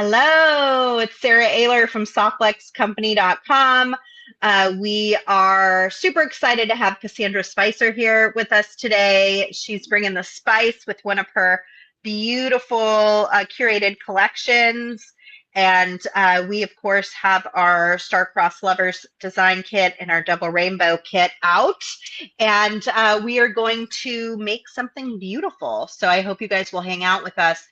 Hello, it's Sarah Ayler from SoftLexCompany.com. We are super excited to have Cassandra Spicer here with us today. She's bringing the spice with one of her beautiful curated collections. And we, of course, have our Star-Crossed Lovers design kit and our Double Rainbow kit out. And we are going to make something beautiful. So I hope you guys will hang out with us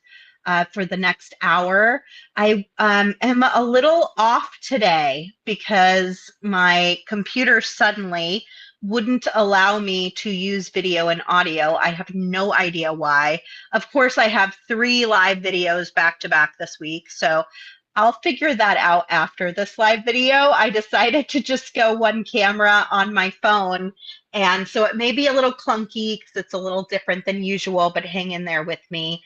for the next hour. I am a little off today because my computer suddenly wouldn't allow me to use video and audio. I have no idea why. Of course, I have 3 live videos back to back this week, so I'll figure that out after this live video. I decided to just go one camera on my phone, and so it may be a little clunky because it's a little different than usual, but hang in there with me.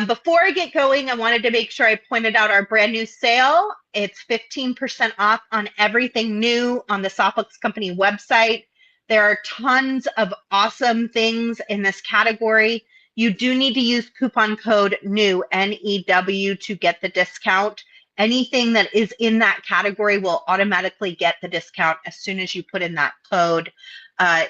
Before I get going, I wanted to make sure I pointed out our brand new sale. It's 15% off on everything new on the Softlex Company website. There are tons of awesome things in this category. You do need to use coupon code NEW, N-E-W, to get the discount. Anything that is in that category will automatically get the discount as soon as you put in that code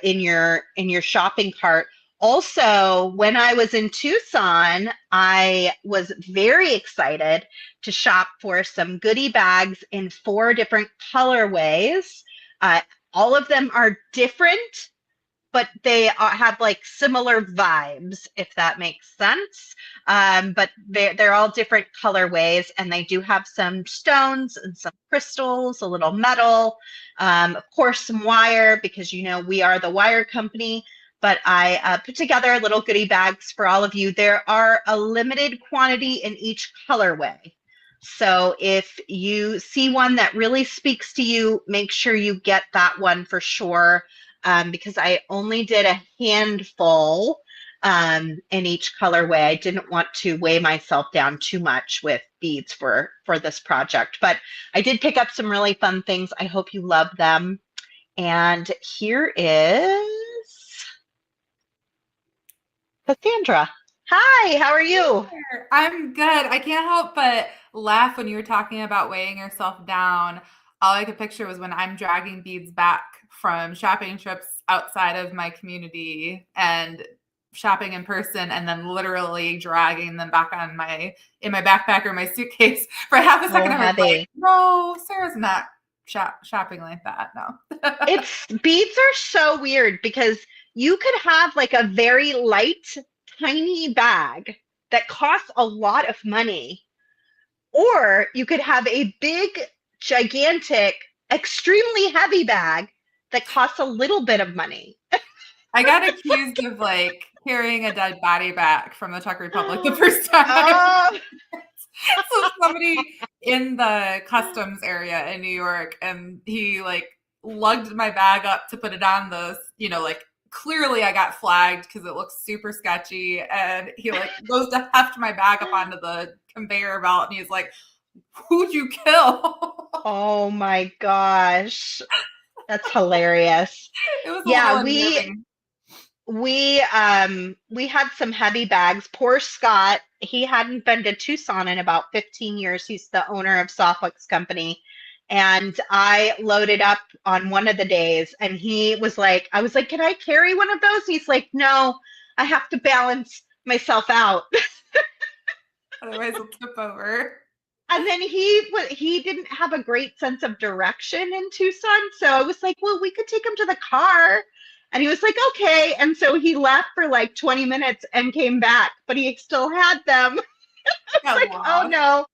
in your shopping cart. Also, when I was in Tucson, I was very excited to shop for some goodie bags in 4 different colorways. All of them are different, but they have like similar vibes, if that makes sense. But they're all different colorways, and they do have some stones and some crystals, a little metal, of course, some wire, because you know we are the wire company. But I put together little goodie bags for all of you. There are a limited quantity in each colorway. So if you see one that really speaks to you, make sure you get that one for sure, because I only did a handful in each colorway. I didn't want to weigh myself down too much with beads for this project. But I did pick up some really fun things. I hope you love them. And here is Cassandra. Hi, how are you? I'm good. I can't help but laugh when you were talking about weighing yourself down. All I could picture was when I'm dragging beads back from shopping trips outside of my community and shopping in person, and then literally dragging them back on in my backpack or my suitcase for half a second. Oh, I was like, heavy. no, Sarah's not shopping like that. No. It's beads are so weird because you could have like a very light, tiny bag that costs a lot of money, or you could have a big, gigantic, extremely heavy bag that costs a little bit of money. I got accused of like carrying a dead body back from the Czech Republic the first time. Oh. So somebody in the customs area in New York, and he like lugged my bag up to put it on the, like clearly I got flagged because it looks super sketchy, and he like goes to heft my bag up onto the conveyor belt, and he's like, "Who'd you kill?" Oh my gosh. That's hilarious. It was a little Yeah, unnerving. we had some heavy bags. Poor Scott, he hadn't been to Tucson in about 15 years. He's the owner of Softlex Company. And I loaded up on one of the days, and he was like, I was like, can I carry one of those? He's like, no, I have to balance myself out. Otherwise it'll tip over. And then he didn't have a great sense of direction in Tucson. So I was like, well, we could take him to the car. And he was like, okay. And so he left for like 20 minutes and came back, but he still had them. I was like, oh no.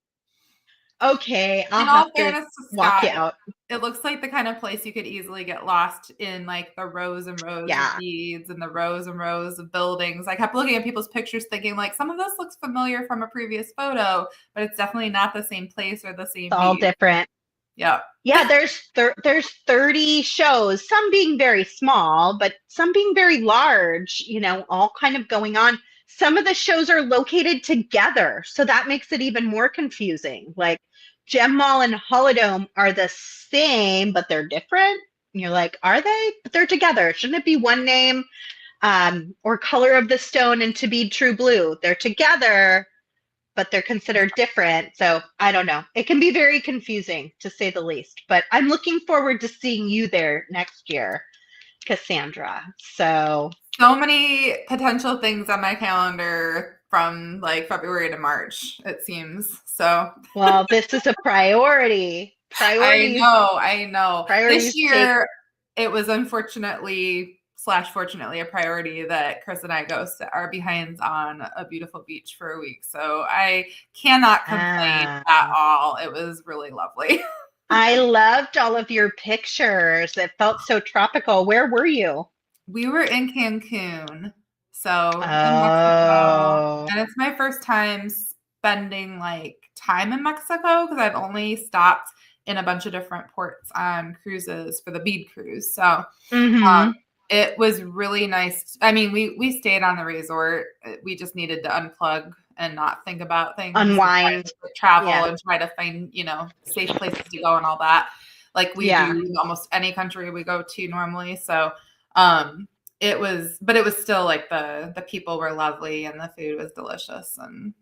Okay, I'll In all have to fairness to walk you Scott, out. it looks like the kind of place you could easily get lost in, like the rows and rows of Yeah, beads and the rows and rows of buildings. I kept looking at people's pictures thinking like some of this looks familiar from a previous photo, but it's definitely not the same place or the same it's all bead. different. Yeah. Yeah, there's 30 shows, some being very small, but some being very large, all kind of going on. Some of the shows are located together, so that makes it even more confusing. Like Gem Mall and Holodome are the same, but they're different. And you're like, are they? But they're together. Shouldn't it be one name? Or Color of the Stone and To Be True Blue? They're together, but they're considered different. So I don't know. It can be very confusing to say the least, but I'm looking forward to seeing you there next year, Cassandra. So many potential things on my calendar from like February to March, it seems. So well, this is a priority. I know. This Priorities take. year, it was fortunately a priority that Chris and I go sit our behinds on a beautiful beach for a week. So I cannot complain at all. It was really lovely. I loved all of your pictures. It felt so tropical. Where were you? We were in Cancun, so in Mexico, Oh, and it's my first time spending like time in Mexico because I've only stopped in a bunch of different ports on cruises for the Bead cruise. So it was really nice. I mean, we stayed on the resort. We just needed to unplug and not think about things, unwind. travel, and try to find, safe places to go and all that, like we do in almost any country we go to normally. So it was still like the people were lovely and the food was delicious and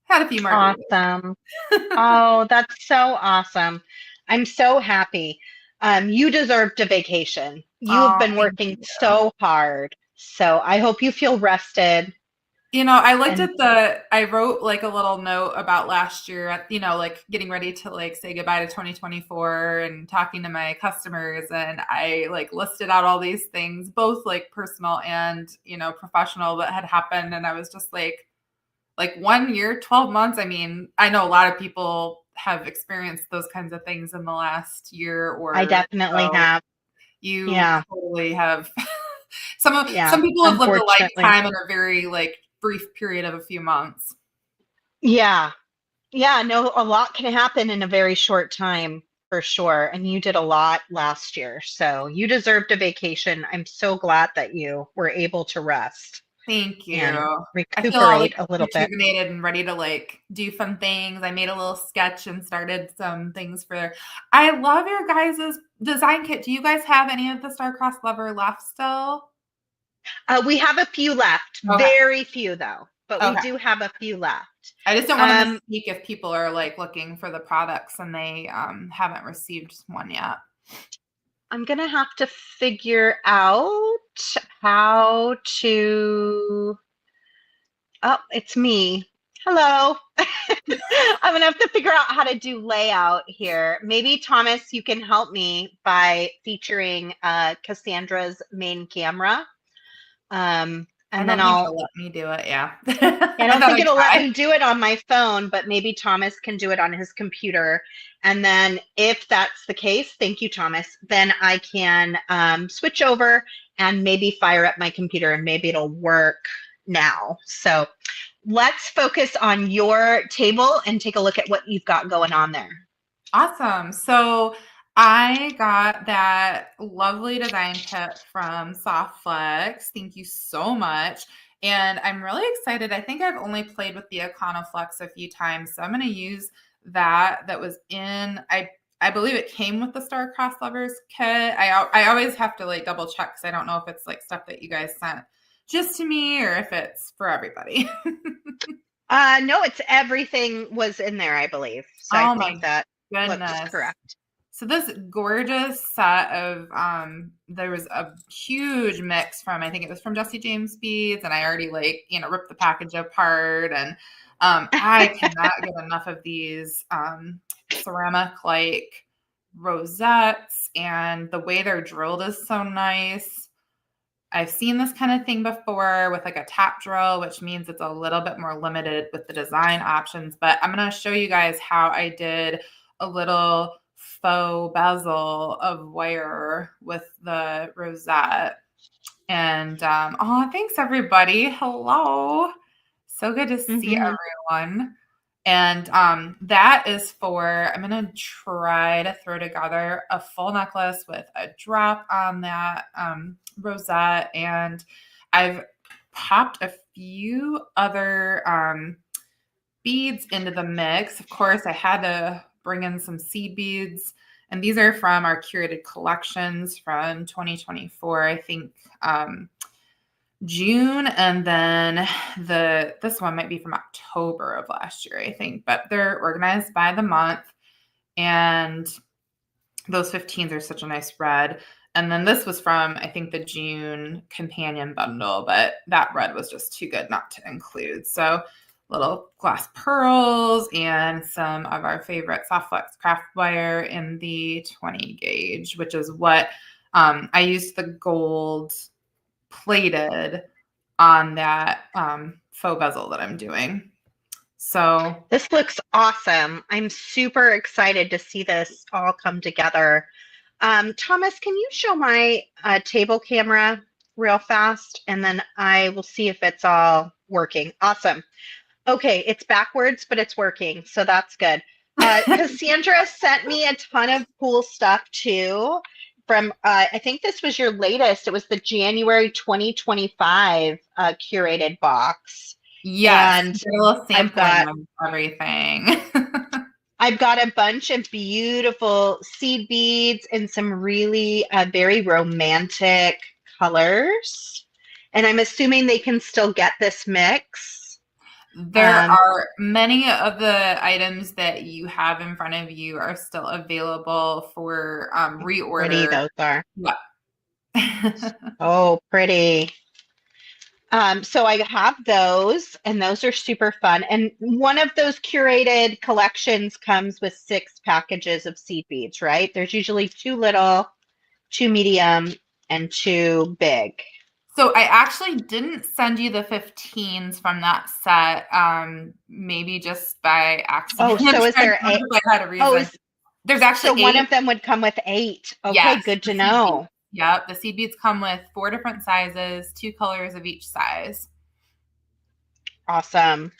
had a few margaritas. Awesome. Oh, that's so awesome. I'm so happy. You deserved a vacation. You've been working so hard. So I hope you feel rested. I wrote like a little note about last year, like getting ready to like say goodbye to 2024 and talking to my customers. And I like listed out all these things, both like personal and, professional that had happened. And I was just like 1 year, 12 months. I mean, I know a lot of people have experienced those kinds of things in the last year or I definitely have. You totally have. Some people have lived a lifetime in a very like brief period of a few months. Yeah. Yeah, no, a lot can happen in a very short time for sure. And you did a lot last year. So you deserved a vacation. I'm so glad that you were able to rest. Thank you. And I feel all like a little bit. rejuvenated and ready to like do fun things. I made a little sketch and started some things for. I love your guys' design kit. Do you guys have any of the Star-Crossed Lover left still? We have a few left. Okay. Very few though, but we do have a few left. I just don't want to misspeak if people are like looking for the products and they haven't received one yet. I'm going to have to figure out how to. Oh, it's me. Hello. I'm going to have to figure out how to do layout here. Maybe Thomas, you can help me by featuring Cassandra's main camera. And then I'll let me do it. Yeah. I don't think it'll let me do it on my phone, but maybe Thomas can do it on his computer. And then if that's the case, thank you, Thomas, then I can switch over and maybe fire up my computer and maybe it'll work now. So let's focus on your table and take a look at what you've got going on there. Awesome. So I got that lovely design kit from Softflex. Thank you so much. And I'm really excited. I think I've only played with the Iconoflex a few times. So I'm going to use that was in, I believe it came with the Star-Crossed Lovers kit. I always have to like double check because I don't know if it's like stuff that you guys sent just to me or if it's for everybody. No, it's everything was in there, I believe. So I think that looks correct. So this gorgeous set of, there was a huge mix from, I think it was from Jesse James Beads, and I already like, ripped the package apart, and I cannot get enough of these ceramic like rosettes, and the way they're drilled is so nice. I've seen this kind of thing before with like a tap drill, which means it's a little bit more limited with the design options, but I'm going to show you guys how I did a little faux bezel of wire with the rosette. And thanks everybody. Hello. So good to see everyone. And that is for, I'm going to try to throw together a full necklace with a drop on that rosette. And I've popped a few other beads into the mix. Of course, I had to bring in some seed beads, and these are from our curated collections from 2024. I think June, and then this one might be from October of last year, I think, but they're organized by the month, and those 15s are such a nice red. And then this was from, I think, the June companion bundle, but that red was just too good not to include. So little glass pearls and some of our favorite soft flex craft wire in the 20 gauge, which is what I used the gold plated on that faux bezel that I'm doing. So This looks awesome. I'm super excited to see this all come together. Thomas, can you show my table camera real fast? And then I will see if it's all working. Awesome. Okay, it's backwards, but it's working. So that's good. Cassandra sent me a ton of cool stuff too from, I think this was your latest. It was the January 2025 curated box. yes, And a little I've sampling got of everything. I've got a bunch of beautiful seed beads and some really very romantic colors. And I'm assuming they can still get this mix. There are many of the items that you have in front of you are still available for Pretty reorder. those are. Yeah. Oh, pretty. So I have those, and those are super fun. And one of those curated collections comes with 6 packages of seed beads, right? There's usually 2 little, 2 medium, and 2 big. So I actually didn't send you the 15s from that set, maybe just by accident. Oh, I'm so is trying to there remember if I had a oh, reason. There's actually so one 8. of them would come with 8. Okay, Yes, good the to seed beads. know. Yep, the seed beads come with 4 different sizes, 2 colors of each size. Awesome.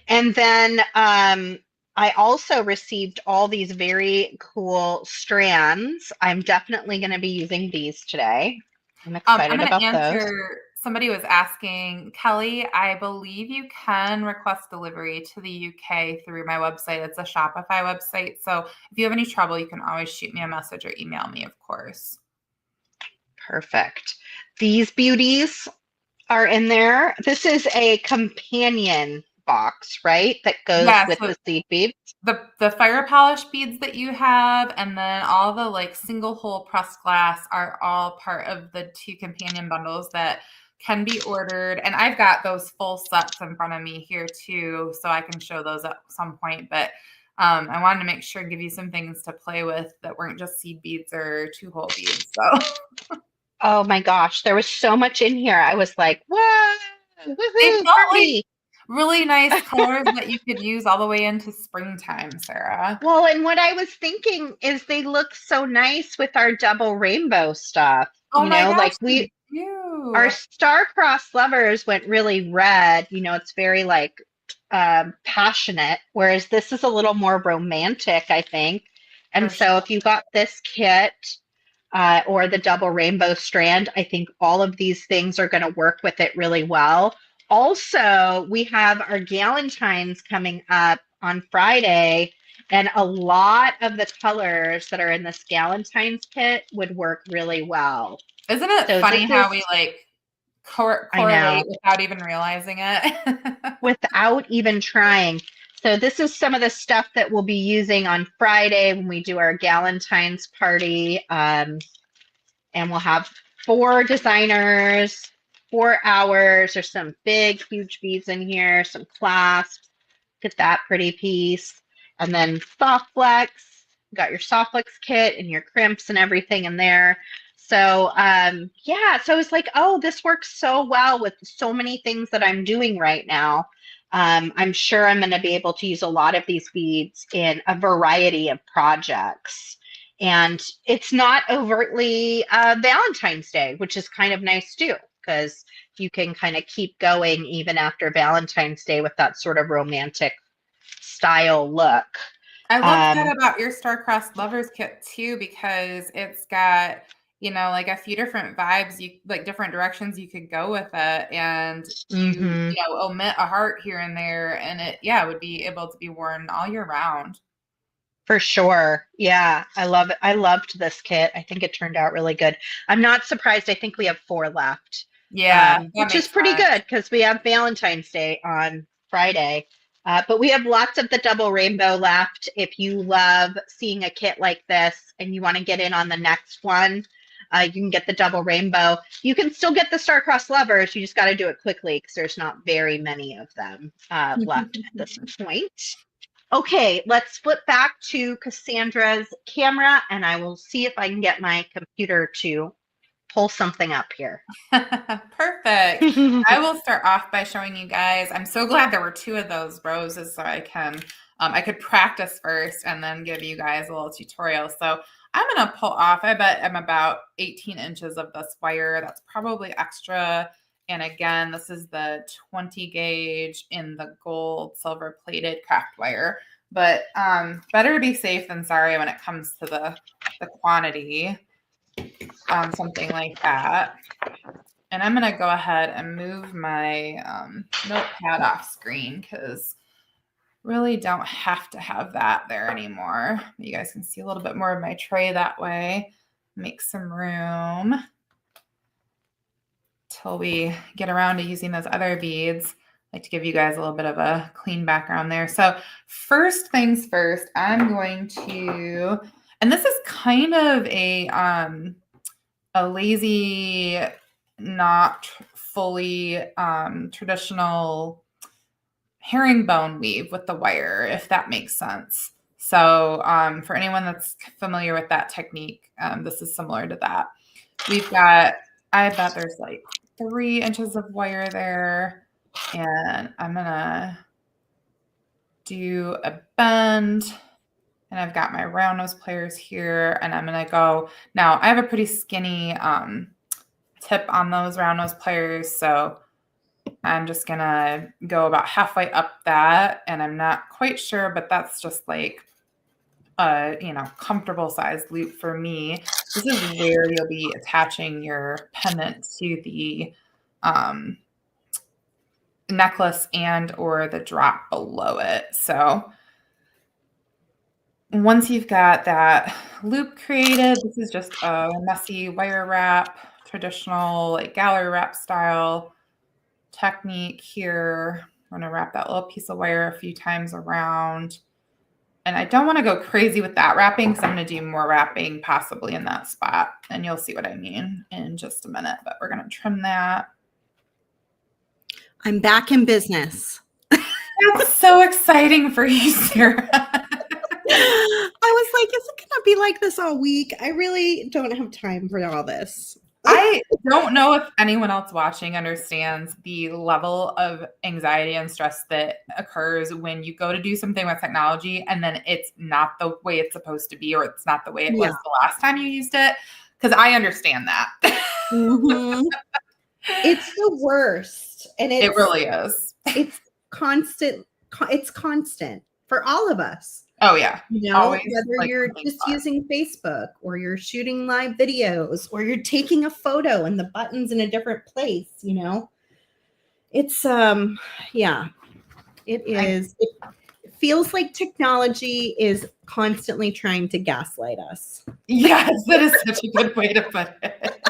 And then I also received all these very cool strands. I'm definitely going to be using these today. I'm I'm excited going to about those. answer. Somebody was asking, Kelly, I believe you can request delivery to the UK through my website. It's a Shopify website. So if you have any trouble, you can always shoot me a message or email me, of course. Perfect. These beauties are in there. This is a companion box, right? That goes Yeah, with so the seed beads. the fire polish beads that you have, and then all the like single hole pressed glass are all part of the 2 companion bundles that can be ordered. And I've got those full sets in front of me here too, so I can show those at some point. But I wanted to make sure and give you some things to play with that weren't just seed beads or 2-hole beads. So Oh my gosh, there was so much in here. I was like, "Whoa, they woohoo, felt like party!" really nice colors that you could use all the way into springtime, Sarah. Well, and what I was thinking is they look so nice with our double rainbow stuff. Oh my gosh, Like they our do. star-crossed lovers went really red. It's very like passionate, whereas this is a little more romantic, I think. For And sure. so if you got this kit or the double rainbow strand, I think all of these things are going to work with it really well. Also, we have our Galentine's coming up on Friday, and a lot of the colors that are in this Galentine's kit would work really well. Isn't it So this funny how is, we like I know, correlate without even realizing it? without even trying. So this is some of the stuff that we'll be using on Friday when we do our Galentine's party. And we'll have 4 designers, 4 hours. There's some big, huge beads in here, some clasps. Look at that pretty piece. And then soft flex. Got your soft flex kit and your crimps and everything in there. So yeah, so I was like, oh, this works so well with so many things that I'm doing right now. I'm sure I'm going to be able to use a lot of these beads in a variety of projects. And it's not overtly Valentine's Day, which is kind of nice too, because you can kind of keep going even after Valentine's Day with that sort of romantic style look. I love that Um, about your Star-Crossed Lovers kit too, because it's got, like a few different vibes, you like different directions you could go with it. And mhm. omit a heart here and there, and it, yeah, would be able to be worn all year round. For sure. Yeah, I love it. I loved this kit. I think it turned out really good. I'm not surprised. I think we have 4 left. Yeah, that which is makes pretty sense. good because we have Valentine's Day on Friday. But we have lots of the double rainbow left. If you love seeing a kit like this and you want to get in on the next one, you can get the double rainbow. You can still get the star-crossed lovers. You just got to do it quickly because there's not very many of them left at this point. Okay, let's flip back to Cassandra's camera and I will see if I can get my computer to pull something up here. Perfect. I will start off by showing you guys. I'm so glad there were two of those roses so I could practice first and then give you guys a little tutorial. So I'm going to pull off, I bet I'm about 18 inches of this wire. That's probably extra. And again, this is the 20 gauge in the gold silver plated craft wire. But better to be safe than sorry when it comes to the quantity on something like that. And I'm going to go ahead and move my notepad off screen because really don't have to have that there anymore. You guys can see a little bit more of my tray that way. Make some room till we get around to using those other beads. I like to give you guys a little bit of a clean background there. So first things first, I'm going to, and this is kind of a lazy, not fully traditional herringbone weave with the wire, if that makes sense. So for anyone that's familiar with that technique, this is similar to that. We've got, I bet there's like 3 inches of wire there, and I'm gonna do a bend. And I've got my round nose pliers here, and I'm going to go. Now, I have a pretty skinny tip on those round nose pliers, so I'm just going to go about halfway up that, and I'm not quite sure, but that's just like a, comfortable sized loop for me. This is where you'll be attaching your pendant to the necklace and or the drop below it. So once you've got that loop created, this is just a messy wire wrap, traditional like gallery wrap style technique here. I'm going to wrap that little piece of wire a few times around. And I don't want to go crazy with that wrapping because I'm going to do more wrapping possibly in that spot. And you'll see what I mean in just a minute, but we're going to trim that. I'm back in business. That's so exciting for you, Sarah. I was like, is it going to be like this all week? I really don't have time for all this. I don't know if anyone else watching understands the level of anxiety and stress that occurs when you go to do something with technology and then it's not the way it's supposed to be, or it's not the way it was the last time you used it. Because I understand that. Mm-hmm. It's the worst. And it really is. It's constant. It's constant for all of us. Oh, yeah. Always, whether you're just using Facebook or you're shooting live videos or you're taking a photo and the button's in a different place, it's, it is. It feels like technology is constantly trying to gaslight us. Yes, that is such a good way to put it.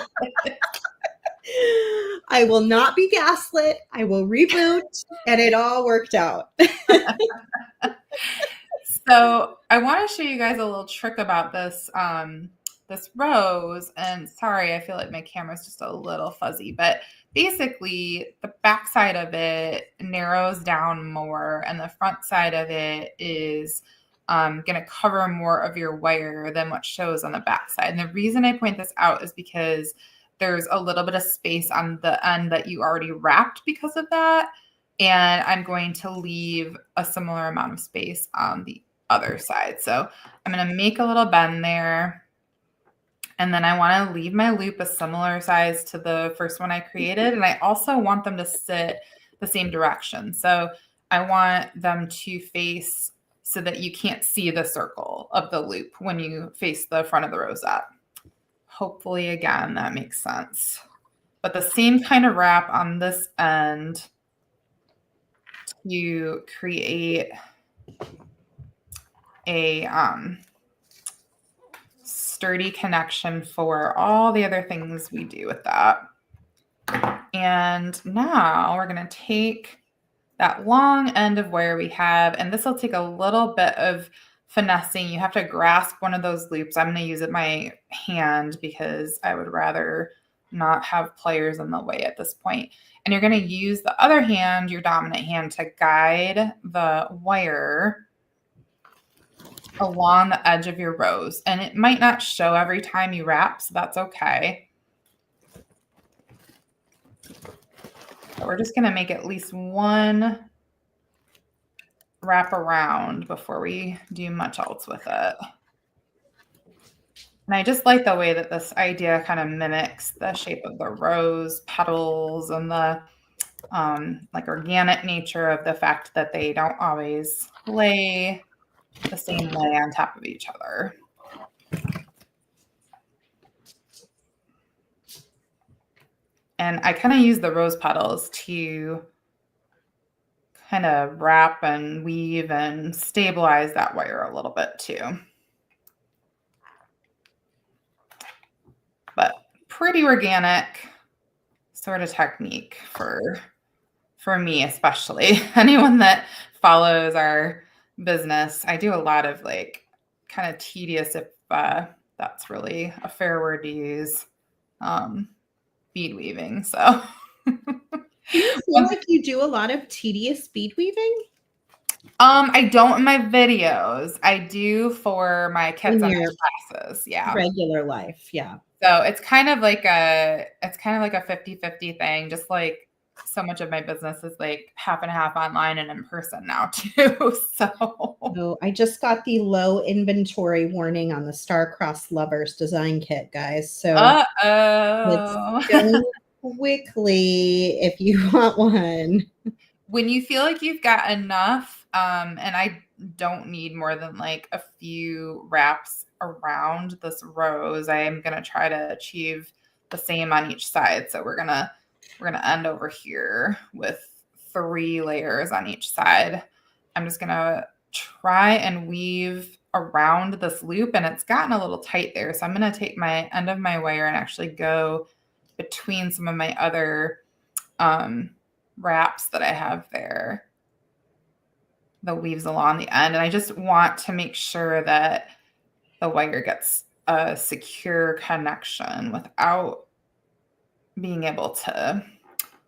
I will not be gaslit. I will reboot, and it all worked out. So I want to show you guys a little trick about this this rose. And sorry, I feel like my camera's just a little fuzzy, but basically the back side of it narrows down more, and the front side of it is going to cover more of your wire than what shows on the back side. And the reason I point this out is because there's a little bit of space on the end that you already wrapped because of that. And I'm going to leave a similar amount of space on the other side. So I'm going to make a little bend there. And then I want to leave my loop a similar size to the first one I created. And I also want them to sit the same direction. So I want them to face so that you can't see the circle of the loop when you face the front of the rosette. Hopefully, again, that makes sense. But the same kind of wrap on this end to create a sturdy connection for all the other things we do with that. And now we're going to take that long end of wire we have, and this will take a little bit of finessing. You have to grasp one of those loops. I'm going to use it my hand because I would rather not have pliers in the way at this point. And you're going to use the other hand, your dominant hand, to guide the wire along the edge of your rose. And it might not show every time you wrap, so that's okay. But we're just going to make at least one wrap around before we do much else with it. And I just like the way that this idea kind of mimics the shape of the rose petals and the like organic nature of the fact that they don't always lay the same way on top of each other. And I kind of use the rose petals to kind of wrap and weave and stabilize that wire a little bit too. But pretty organic sort of technique for me, especially. Anyone that follows our business, I do a lot of like kind of tedious, if that's really a fair word to use, bead weaving. So Do you feel like you do a lot of tedious bead weaving? I don't in my videos. I do for my kids and their classes. Yeah. Regular life. Yeah. So it's kind of like a 50-50 thing. Just like so much of my business is like half and half online and in person now too. So I just got the low inventory warning on the Star-Crossed Lovers design kit, guys. So it's going quickly if you want one. When you feel like you've got enough, and I don't need more than like a few wraps around this rose, I am gonna try to achieve the same on each side. So we're gonna end over here with 3 layers on each side. I'm just gonna try and weave around this loop, and it's gotten a little tight there. So I'm gonna take my end of my wire and actually go between some of my other wraps that I have there. The weaves along the end. And I just want to make sure that the wire gets a secure connection without being able to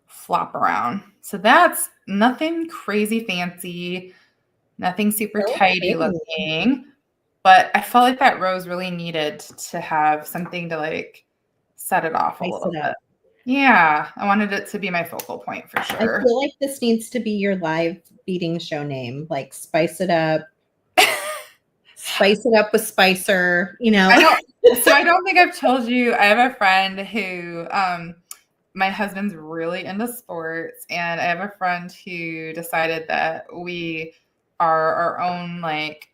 flop around. So that's nothing crazy fancy, nothing super tidy looking, but I felt like that rose really needed to have something to like set it off a little bit. Yeah, I wanted it to be my focal point for sure. I feel like this needs to be your live beading show name, like Spice It Up. Spice it up with Spicer, you know. I don't think I've told you, I have a friend who, my husband's really into sports, and I have a friend who decided that we are our own like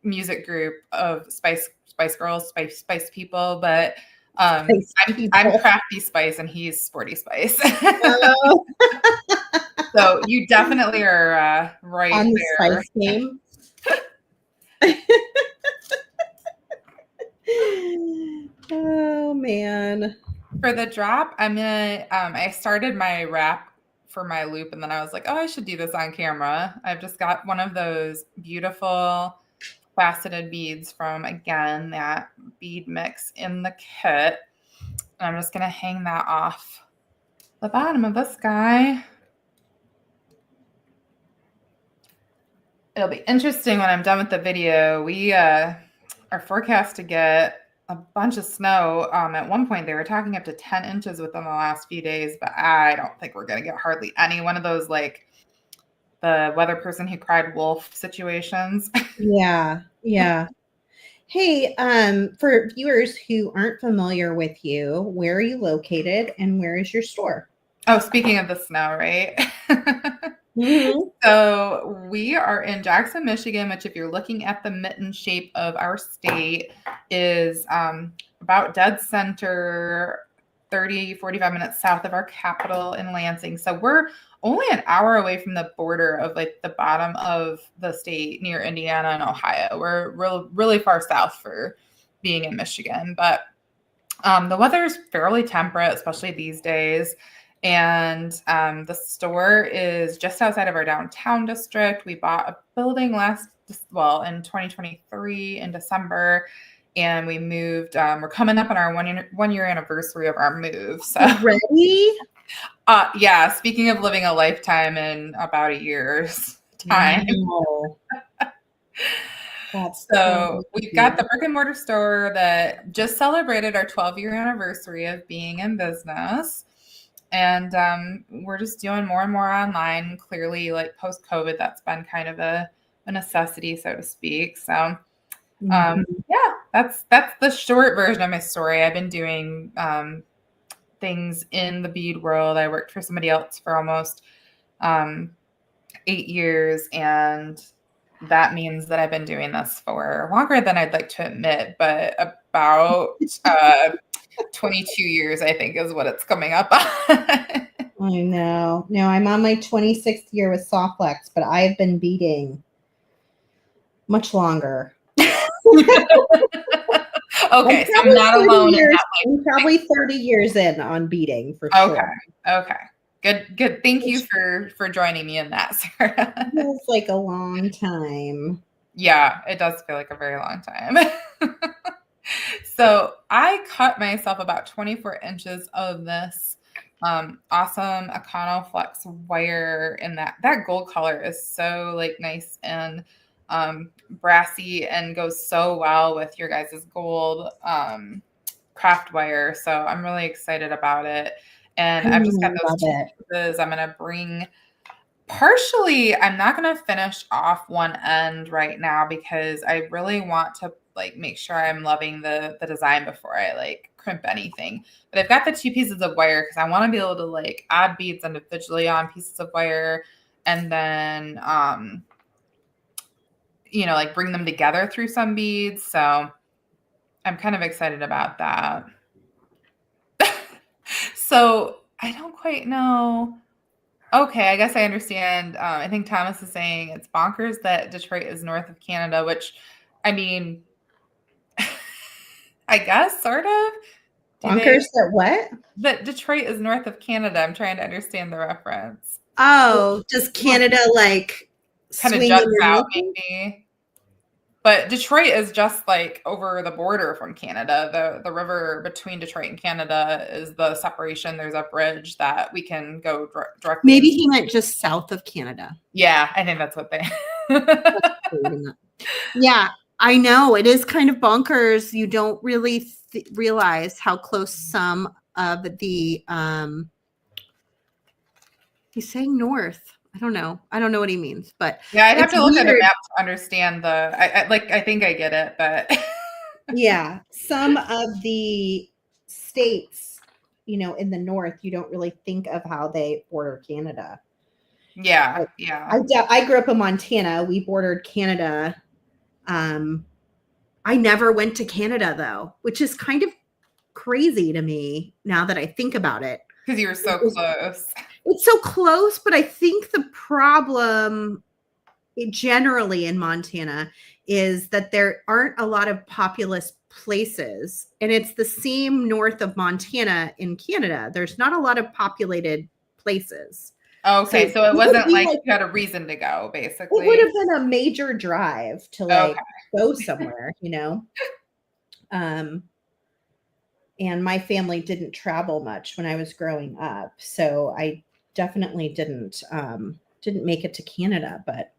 music group of Spice Girls, Spice people, but I'm Crafty Spice and he's Sporty Spice. Oh. So you definitely are right on the there. Spice game. Oh man. For the drop, I'm gonna I started my wrap for my loop, and then I was like, oh, I should do this on camera. I've just got one of those beautiful faceted beads from, again, that bead mix in the kit. And I'm just gonna hang that off the bottom of this guy. It'll be interesting when I'm done with the video. We are forecast to get a bunch of snow. At one point, they were talking up to 10 inches within the last few days, but I don't think we're going to get hardly any. One of those, like, the weather person who cried wolf situations. Yeah, yeah. Hey, for viewers who aren't familiar with you, where are you located and where is your store? Oh, speaking of the snow, right? Mm-hmm. So we are in Jackson, Michigan, which if you're looking at the mitten shape of our state is about dead center, 45 minutes south of our capital in Lansing. So we're only an hour away from the border of like the bottom of the state near Indiana and Ohio. We're really far south for being in Michigan, but the weather is fairly temperate, especially these days. And the store is just outside of our downtown district. We bought a building in 2023 in December, and we moved. We're coming up on our one year anniversary of our move. So Ready? Yeah. Speaking of living a lifetime in about a year's time. Wow. So we've got the brick and mortar store that just celebrated our 12-year anniversary of being in business. And we're just doing more and more online. Clearly, like post-COVID, that's been kind of a necessity, so to speak. So yeah, that's the short version of my story. I've been doing things in the bead world. I worked for somebody else for almost 8 years, and that means that I've been doing this for longer than I'd like to admit, but about 22 years, I think, is what it's coming up on. I know. No, I'm on my 26th year with Softlex, but I've been beading much longer. Okay, so I'm not alone in that. I'm probably 30 years in on beading for sure. Okay. Good. Thank you for joining me in that, Sarah. It feels like a long time. Yeah, it does feel like a very long time. So I cut myself about 24 inches of this awesome Econoflex wire, and that gold color is so like nice and brassy and goes so well with your guys' gold craft wire. So I'm really excited about it. And I've just got those two pieces. I'm going to bring partially, I'm not going to finish off one end right now because I really want to like make sure I'm loving the design before I like crimp anything. But I've got the two pieces of wire because I want to be able to like add beads individually on pieces of wire and then, like bring them together through some beads. So I'm kind of excited about that. So I don't quite know. Okay, I guess I understand. I think Thomas is saying it's bonkers that Detroit is north of Canada, which, I mean, I guess sort of. Bonkers that what? That Detroit is north of Canada. I'm trying to understand the reference. Oh, does Canada like kind of juts out maybe? But Detroit is just like over the border from Canada. The river between Detroit and Canada is the separation. There's a bridge that we can go directly. Maybe he meant just south of Canada. Yeah, I think that's what they. Yeah, I know. It is kind of bonkers. You don't really realize how close some of the he's saying north. I don't know what he means, but yeah, I'd have to look at a map to understand I think I get it, but yeah, some of the states, in the north, you don't really think of how they border Canada. Yeah. I grew up in Montana. We bordered Canada. I never went to Canada though, which is kind of crazy to me now that I think about it. Because you were so close. It's so close, but I think the problem generally in Montana is that there aren't a lot of populous places, and it's the same north of Montana in Canada. There's not a lot of populated places. Okay, so it wasn't like you had a reason to go, basically. It would have been a major drive to go somewhere, and my family didn't travel much when I was growing up, so I definitely didn't make it to Canada. But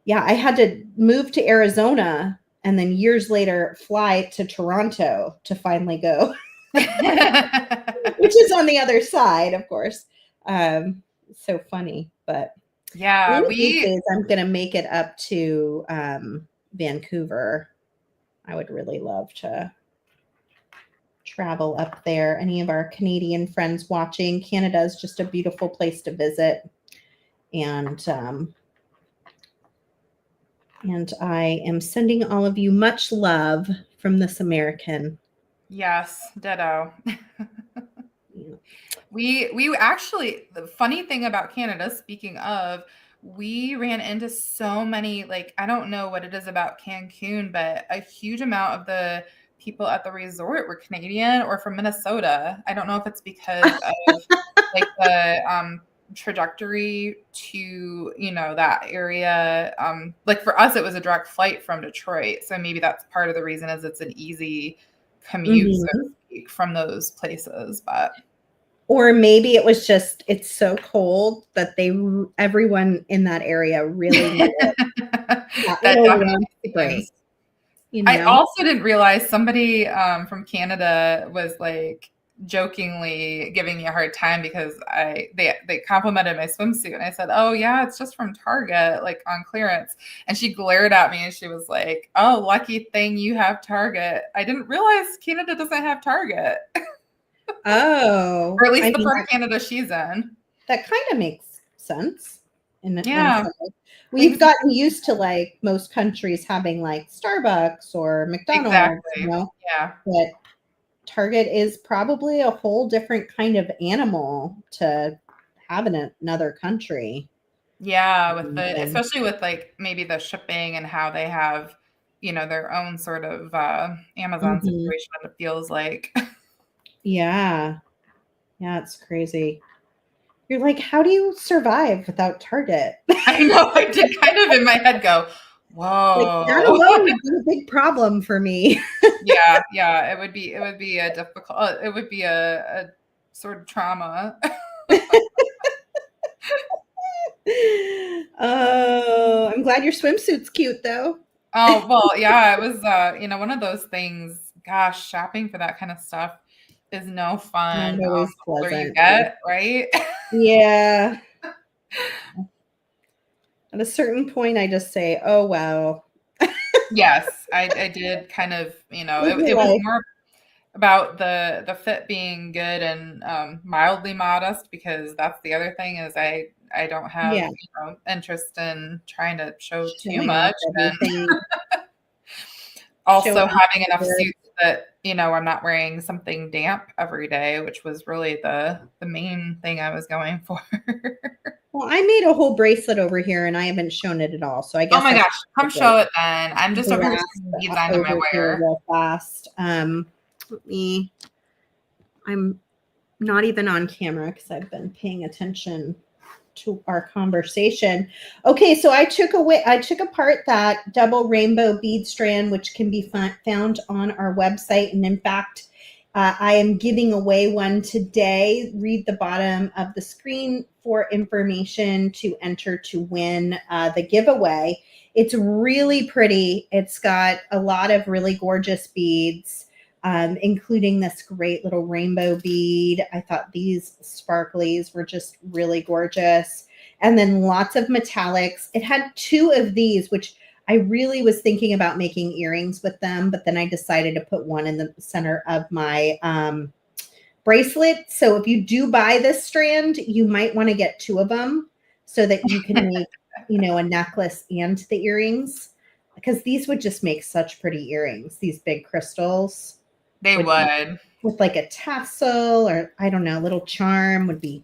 yeah, I had to move to Arizona and then years later fly to Toronto to finally go, which is on the other side, of course. So funny, but yeah, I'm gonna make it up to Vancouver. I would really love to travel up there. Any of our Canadian friends watching, Canada is just a beautiful place to visit, and I am sending all of you much love from this American. Yes, ditto. We actually, the funny thing about Canada, speaking of, we ran into so many, like, I don't know what it is about Cancun, but a huge amount of the people at the resort were Canadian or from Minnesota. I don't know if it's because of like the trajectory to, you know, that area. Like for us, it was a direct flight from Detroit. So maybe that's part of the reason is it's an easy commute so to speak, from those places. But or maybe it was just, it's so cold that everyone in that area really needed that little warmth break. You know? I also didn't realize somebody from Canada was like jokingly giving me a hard time because they complimented my swimsuit and I said, "Oh yeah, it's just from Target, like on clearance." And she glared at me and she was like, "Oh, lucky thing you have Target." I didn't realize Canada doesn't have Target. Oh, or at least the part of Canada she's in. That kind of makes sense. Yeah. We've gotten used to like most countries having like Starbucks or McDonald's, exactly. You know? Yeah. But Target is probably a whole different kind of animal to have in another country. Yeah, with especially with like maybe the shipping and how they have, you know, their own sort of Amazon situation, it feels like. Yeah. Yeah, it's crazy. You're like, how do you survive without Target? I know. I did kind of in my head go, whoa. Like, that alone would be a big problem for me. Yeah. It would be a difficult, it would be a sort of trauma. Oh, I'm glad your swimsuit's cute though. Oh, well, yeah, it was, you know, one of those things, gosh, shopping for that kind of stuff is no fun. Not always The older you pleasant. get, right? Yeah. At a certain point, I just say, oh, wow. Yes, I did kind of, you know, it was more about the fit being good and mildly modest, because that's the other thing is I don't have you know, interest in trying to show too much, and also having enough suits that, you know, I'm not wearing something damp every day, which was really the main thing I was going for. Well, I made a whole bracelet over here and I haven't shown it at all. So I guess. Oh my gosh, come show it then. I'm just over here beads onto my wear. Real fast. I'm not even on camera because I've been paying attention to our conversation. Okay, so I took apart that double rainbow bead strand, which can be found on our website. And in fact, I am giving away one today. Read the bottom of the screen for information to enter to win the giveaway. It's really pretty. It's got a lot of really gorgeous beads, including this great little rainbow bead. I thought these sparklies were just really gorgeous. And then lots of metallics. It had 2 of these, which I really was thinking about making earrings with them, but then I decided to put one in the center of my bracelet. So if you do buy this strand, you might want to get 2 of them so that you can make, you know, a necklace and the earrings, because these would just make such pretty earrings. These big crystals. They would. With like a tassel or I don't know, a little charm would be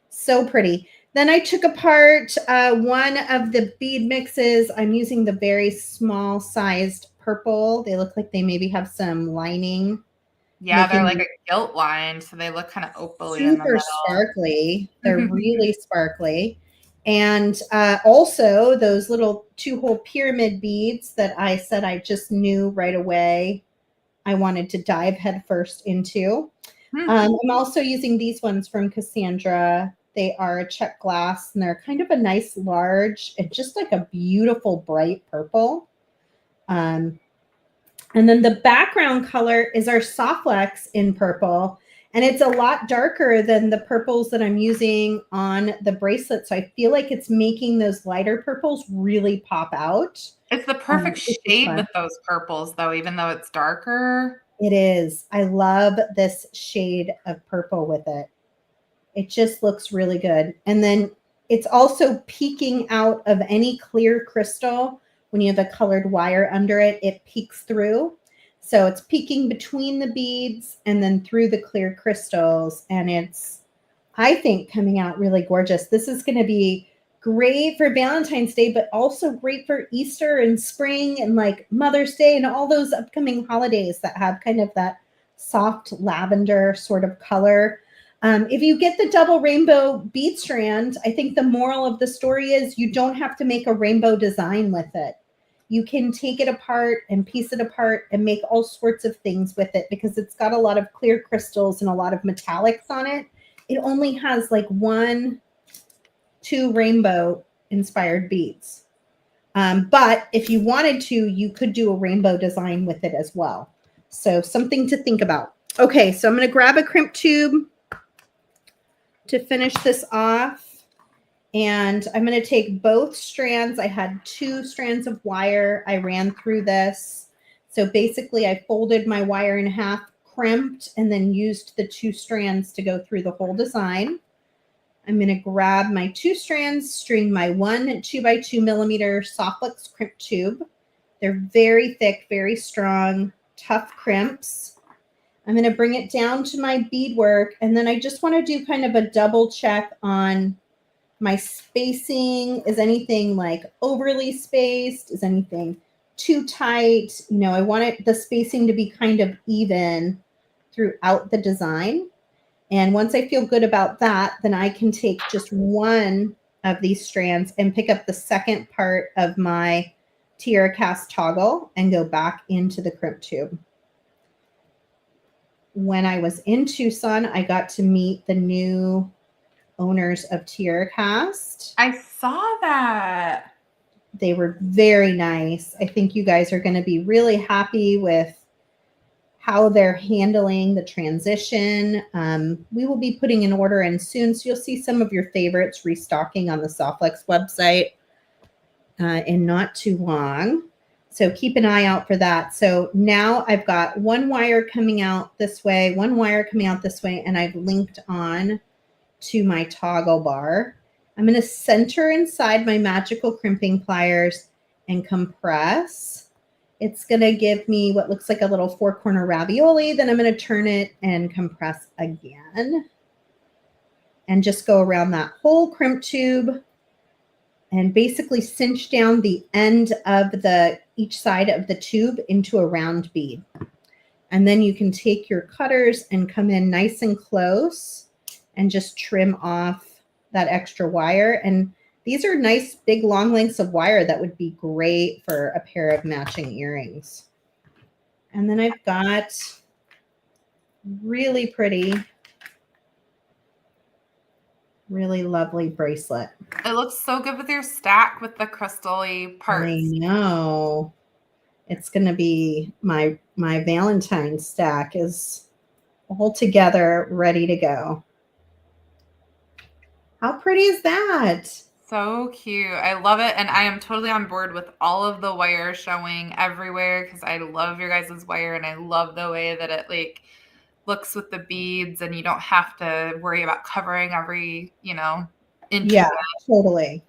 so pretty. Then I took apart one of the bead mixes. I'm using the very small sized purple. They look like they maybe have some lining. Yeah, they're like a gilt line, so they look kind of opally. Super sparkly. They're really sparkly. And also those little 2-hole pyramid beads that I said I just knew right away I wanted to dive headfirst into. I'm also using these ones from Cassandra. They are a Czech glass, and they're kind of a nice large and just like a beautiful bright purple. And then the background color is our Softlex in purple, and it's a lot darker than the purples that I'm using on the bracelet. So I feel like it's making those lighter purples really pop out. It's the perfect shade with those purples, though, even though it's darker. It is. I love this shade of purple with it. It just looks really good. And then it's also peeking out of any clear crystal. When you have a colored wire under it, it peeks through. So it's peeking between the beads and then through the clear crystals. And it's, I think, coming out really gorgeous. This is going to be great for Valentine's Day, but also great for Easter and spring and like Mother's Day and all those upcoming holidays that have kind of that soft lavender sort of color. If you get the double rainbow bead strand, I think the moral of the story is you don't have to make a rainbow design with it. You can take it apart and piece it apart and make all sorts of things with it because it's got a lot of clear crystals and a lot of metallics on it. It only has like 2 rainbow inspired beads. But if you wanted to, you could do a rainbow design with it as well. So something to think about. Okay, so I'm going to grab a crimp tube to finish this off. And I'm going to take both strands. I had 2 strands of wire. I ran through this. So basically I folded my wire in half, crimped, and then used the 2 strands to go through the whole design. I'm going to grab my 2 strands, string my 1 2x2 millimeter Softflex crimp tube. They're very thick, very strong, tough crimps. I'm going to bring it down to my beadwork, and then I just want to do kind of a double check on my spacing. Is anything like overly spaced? Is anything too tight? You know, I want the spacing to be kind of even throughout the design. And once I feel good about that, then I can take just 1 of these strands and pick up the second part of my tiara cast toggle and go back into the crimp tube. When I was in Tucson, I got to meet the new owners of Tiara Cast. I saw that. They were very nice. I think you guys are going to be really happy with how they're handling the transition. We will be putting an order in soon, so you'll see some of your favorites restocking on the Softflex website in not too long. So keep an eye out for that. So now I've got 1 wire coming out this way, 1 wire coming out this way, and I've linked on to my toggle bar. I'm going to center inside my magical crimping pliers and compress. It's going to give me what looks like a little 4-corner ravioli. Then I'm going to turn it and compress again. And just go around that whole crimp tube and basically cinch down the end of each side of the tube into a round bead. And then you can take your cutters and come in nice and close and just trim off that extra wire. And these are nice big long lengths of wire that would be great for a pair of matching earrings. And then I've got really pretty, really lovely bracelet. It looks so good with your stack with the crystal-y parts. I know. It's going to be my Valentine's stack is all together, ready to go. How pretty is that? So cute. I love it. And I am totally on board with all of the wire showing everywhere because I love your guys' wire and I love the way that it like looks with the beads and you don't have to worry about covering every, inch. Yeah, totally.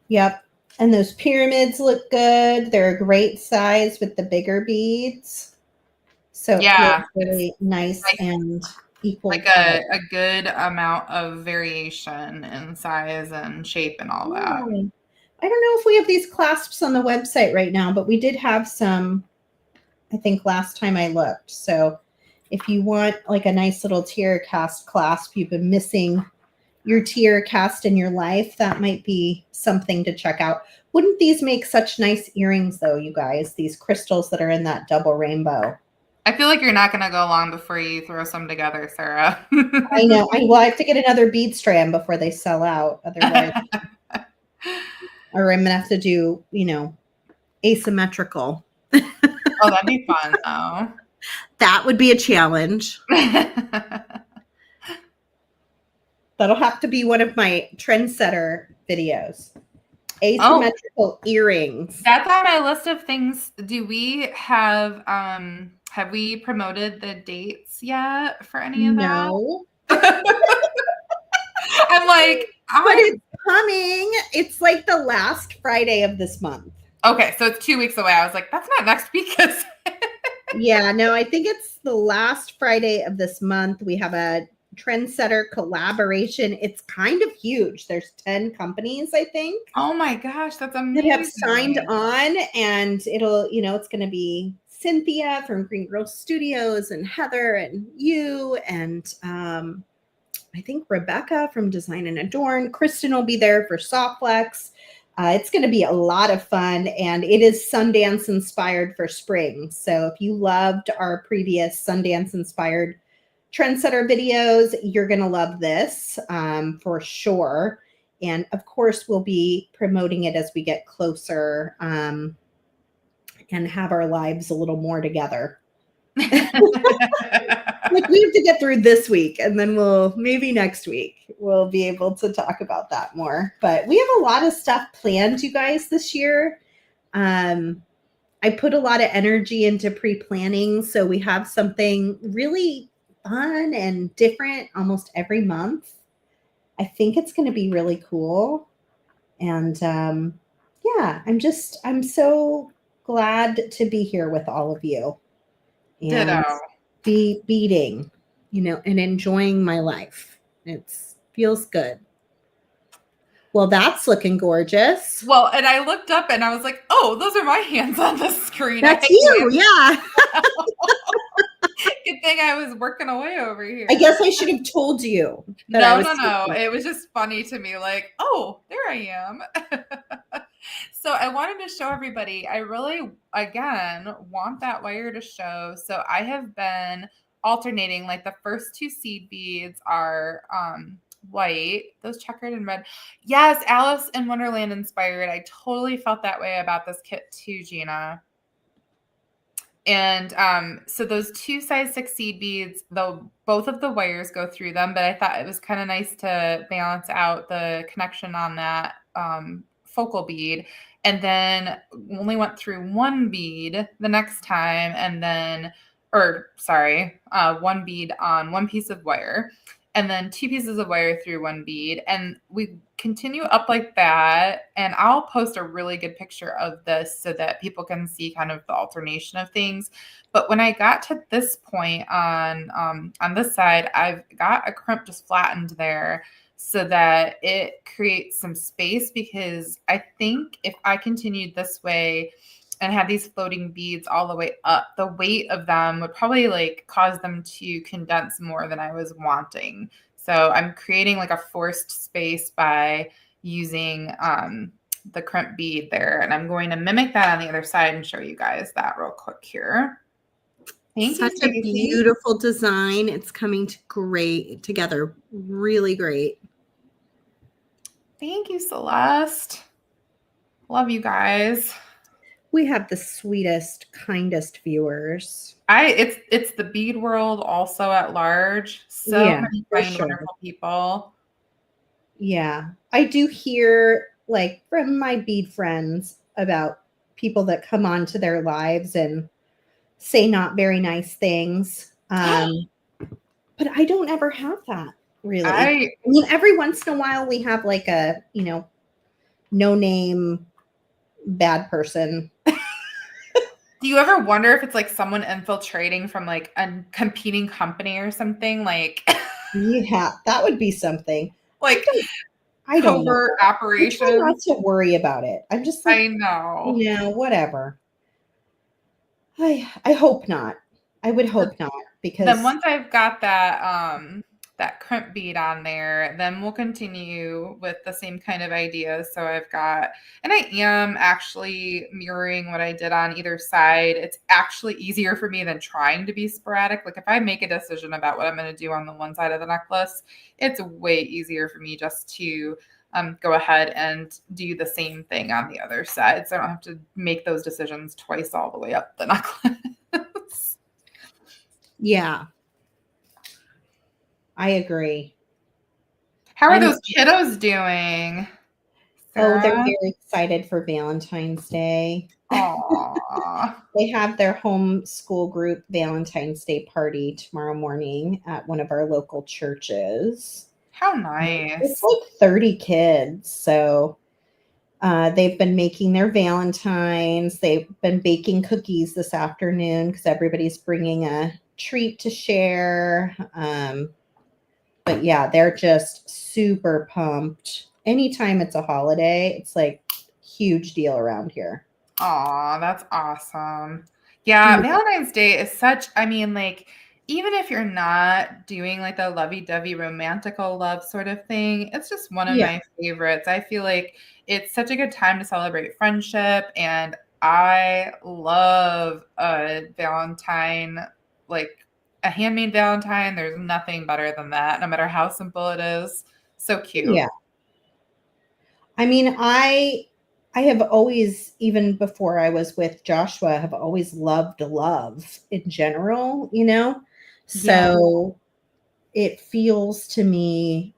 Yep. And those pyramids look good. They're a great size with the bigger beads. So yeah, it's really nice and equal. Like a good amount of variation in size and shape and all that. I don't know if we have these clasps on the website right now, but we did have some, I think last time I looked. So if you want like a nice little tiara cast clasp, you've been missing your tiara cast in your life, that might be something to check out. Wouldn't these make such nice earrings though, you guys, these crystals that are in that double rainbow? I feel like you're not going to go long before you throw some together, Sarah. I know. I have to get another bead strand before they sell out. Otherwise, or I'm going to have to do, asymmetrical. Oh, that'd be fun though. That would be a challenge. That'll have to be one of my trendsetter videos. Asymmetrical earrings. That's on my list of things. Do we have we promoted the dates yet for any of that? No. I'm like, but it's coming. It's like the last Friday of this month. Okay, so it's 2 weeks away. I was like, that's not next week. Yeah, no, I think it's the last Friday of this month. We have a trendsetter collaboration. It's kind of huge. There's 10 companies, I think. Oh my gosh, that's That amazing. have signed on, and it'll, it's going to be Cynthia from Green Girl Studios and Heather and you and I think Rebecca from Design and Adorn. Kristen will be there for Softflex. It's going to be a lot of fun, and it is Sundance inspired for spring. So if you loved our previous Sundance inspired trendsetter videos, you're going to love this for sure. And of course, we'll be promoting it as we get closer and have our lives a little more together. Like, we have to get through this week, and then maybe next week we'll be able to talk about that more. But we have a lot of stuff planned, you guys, this year. I put a lot of energy into pre-planning, so we have something really fun and different almost every month. I think it's going to be really cool. And yeah, I'm so glad to be here with all of you. And Ditto. be beading, and enjoying my life. It feels good. Well, that's looking gorgeous. Well, and I looked up and I was like, oh, those are my hands on the screen. That's you, yeah. Good thing I was working away over here. I guess I should have told you. No. It was just funny to me, like, oh, there I am. So I wanted to show everybody, I really, again, want that wire to show. So I have been alternating, like the first 2 seed beads are white, those checkered and red. Yes, Alice in Wonderland inspired. I totally felt that way about this kit too, Gina. And so those 2 size 6 seed beads, though both of the wires go through them, but I thought it was kind of nice to balance out the connection on that focal bead. And then only went through 1 bead the next time, and then, one bead on 1 piece of wire, and then 2 pieces of wire through 1 bead. And we continue up like that. And I'll post a really good picture of this so that people can see kind of the alternation of things. But when I got to this point on this side, I've got a crimp just flattened there so that it creates some space, because I think if I continued this way and had these floating beads all the way up, the weight of them would probably like cause them to condense more than I was wanting. So I'm creating like a forced space by using the crimp bead there. And I'm going to mimic that on the other side and show you guys that real quick here. Such a beautiful design. It's coming together really great. Thank you, Celeste. Love you guys. We have the sweetest, kindest viewers. It's the bead world also at large. So many kind, wonderful people. Yeah. I do hear, like, from my bead friends about people that come onto their lives and say not very nice things. But I don't ever have that, really. I mean, every once in a while we have like a, no name bad person. Do you ever wonder if it's like someone infiltrating from like a competing company or something? Like, yeah, that would be something. Like, I don't covert know. operation. I try not to worry about it. I'm just like, I know. Whatever. I hope not. I would hope not, because then once I've got that crimp bead on there, then we'll continue with the same kind of ideas. So I've got, and I am actually mirroring what I did on either side. It's actually easier for me than trying to be sporadic. Like if I make a decision about what I'm going to do on the one side of the necklace, it's way easier for me just to go ahead and do the same thing on the other side. So I don't have to make those decisions twice all the way up the necklace. Yeah. I agree. How are those kiddos doing, Sarah? Oh, they're very excited for Valentine's Day. Aww. They have their homeschool group Valentine's Day party tomorrow morning at one of our local churches. How nice. It's like 30 kids. So they've been making their Valentines. They've been baking cookies this afternoon because everybody's bringing a treat to share. But yeah, they're just super pumped. Anytime it's a holiday, it's like huge deal around here. Aw, that's awesome. Yeah, Valentine's Day is such, I mean, like, even if you're not doing like the lovey-dovey romantical love sort of thing, it's just one of Yeah. my favorites. I feel like it's such a good time to celebrate friendship, and I love a Valentine, like a handmade Valentine. There's nothing better than that, no matter how simple it is. So cute. Yeah. I mean, I have always, even before I was with Joshua, have always loved love in general, you know? So it feels to me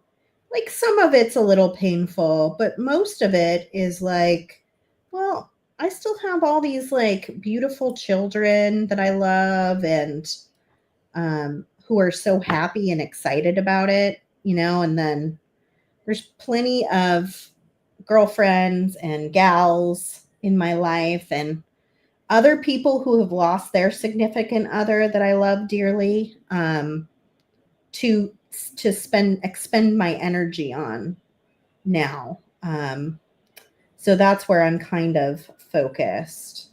like some of it's a little painful, but most of it is like, well, I still have all these like beautiful children that I love and who are so happy and excited about it, you know, and then there's plenty of girlfriends and gals in my life and other people who have lost their significant other that I love dearly to expend my energy on now. So that's where I'm kind of focused.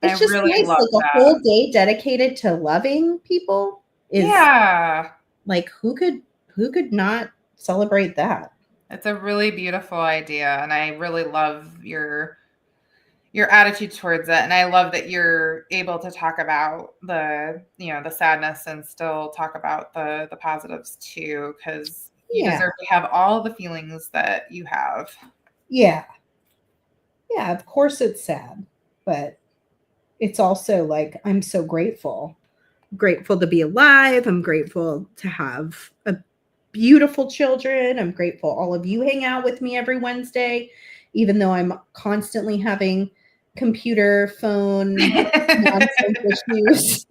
It's I just really nice, love like a that. whole day dedicated to loving people is like who could not celebrate that? It's a really beautiful idea, and I really love your attitude towards it. And I love that you're able to talk about the, you know, the sadness and still talk about the positives too, because you Yeah. deserve to have all the feelings that you have. Yeah. Yeah, of course it's sad, but it's also like I'm so grateful. Grateful to be alive. I'm grateful to have a beautiful children. I'm grateful all of you hang out with me every Wednesday, even though I'm constantly having computer, phone nonsense issues.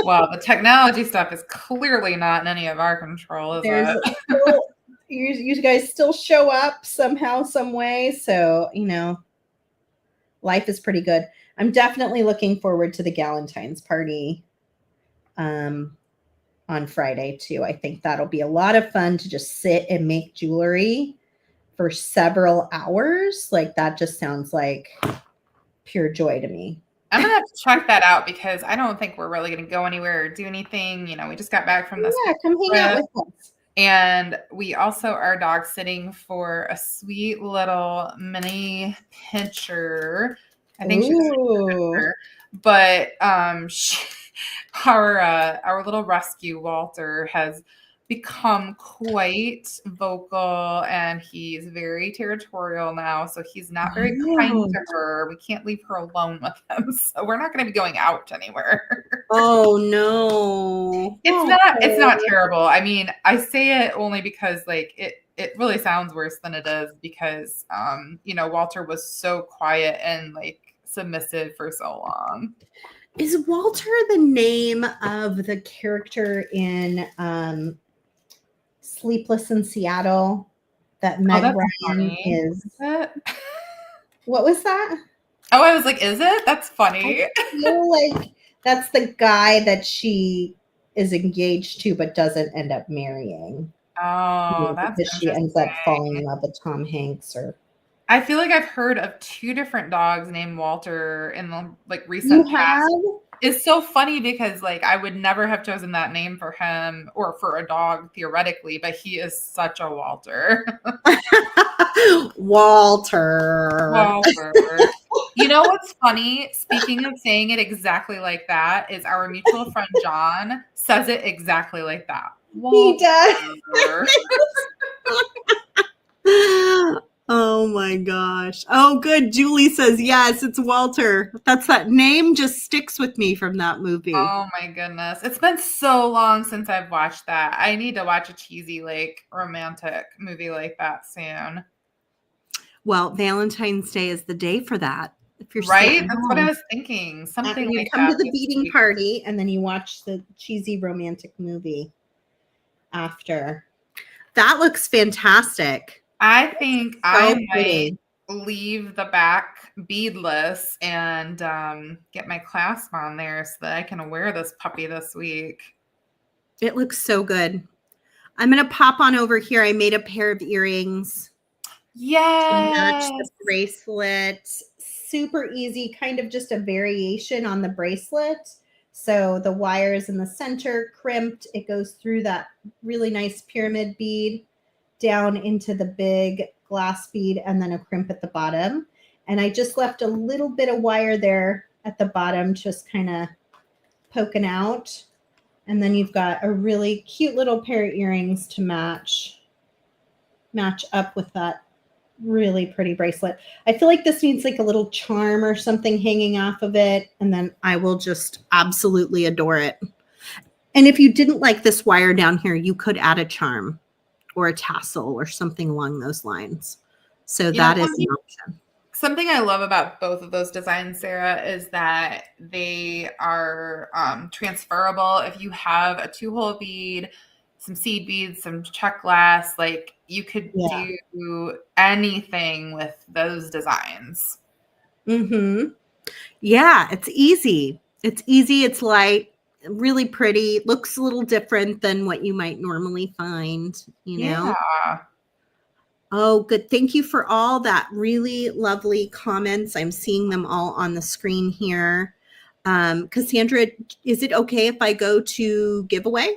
Well, the technology stuff is clearly not in any of our control, is There's it? still, you guys still show up somehow, some way. So, you know, life is pretty good. I'm definitely looking forward to the Galentine's party on Friday too. I think that'll be a lot of fun to just sit and make jewelry for several hours. Like that just sounds like pure joy to me. I'm gonna have to check that out because I don't think we're really gonna go anywhere or do anything. You know, we just got back from this Yeah, come hang out with us. and we also are dog sitting for a sweet little mini pinscher. I think she's Ooh. but our little rescue Walter has become quite vocal and he's very territorial now, so he's not very kind to her. We can't leave her alone with him, so we're not going to be going out anywhere. Oh no. It's not terrible. I mean, I say it only because like it really sounds worse than it is because you know, Walter was so quiet and like submissive for so long. Is Walter the name of the character in Sleepless in Seattle that Meg Ryan is? What was that? Oh, I was like, is it? That's funny. I feel like that's the guy that she is engaged to but doesn't end up marrying. Oh, that's because she ends up falling in love with Tom Hanks. Or I feel like I've heard of 2 different dogs named Walter in the like recent past. It's so funny because like I would never have chosen that name for him or for a dog theoretically, but he is such a Walter. Walter. You know what's funny? Speaking of saying it exactly like that, is our mutual friend John says it exactly like that. Walter. He does. Oh my gosh. Oh, good. Julie says, yes, it's Walter. That's that name just sticks with me from that movie. Oh my goodness. It's been so long since I've watched that. I need to watch a cheesy, like romantic movie like that soon. Well, Valentine's Day is the day for that. If you're right? That's what I was thinking. Something you like come that to the beading party and then you watch the cheesy romantic movie after. That looks fantastic. I think so I might leave the back beadless and get my clasp on there so that I can wear this puppy this week. It looks so good. I'm going to pop on over here. I made a pair of earrings to match Yes. the bracelet. Super easy, kind of just a variation on the bracelet. So the wire is in the center, crimped. It goes through that really nice pyramid bead down into the big glass bead and then a crimp at the bottom. And I just left a little bit of wire there at the bottom, just kind of poking out. And then you've got a really cute little pair of earrings to match up with that really pretty bracelet. I feel like this needs like a little charm or something hanging off of it. And then I will just absolutely adore it. And if you didn't like this wire down here, you could add a charm or a tassel or something along those lines. So that is an option. Something I love about both of those designs, Sarah, is that they are transferable. If you have a 2-hole bead, some seed beads, some Czech glass, like you could do anything with those designs. Mm-hmm. Yeah, it's easy. It's easy. It's light, really pretty. It looks a little different than what you might normally find, you know? Yeah. Oh, good. Thank you for all that really lovely comments. I'm seeing them all on the screen here. Cassandra, is it okay if I go to giveaway?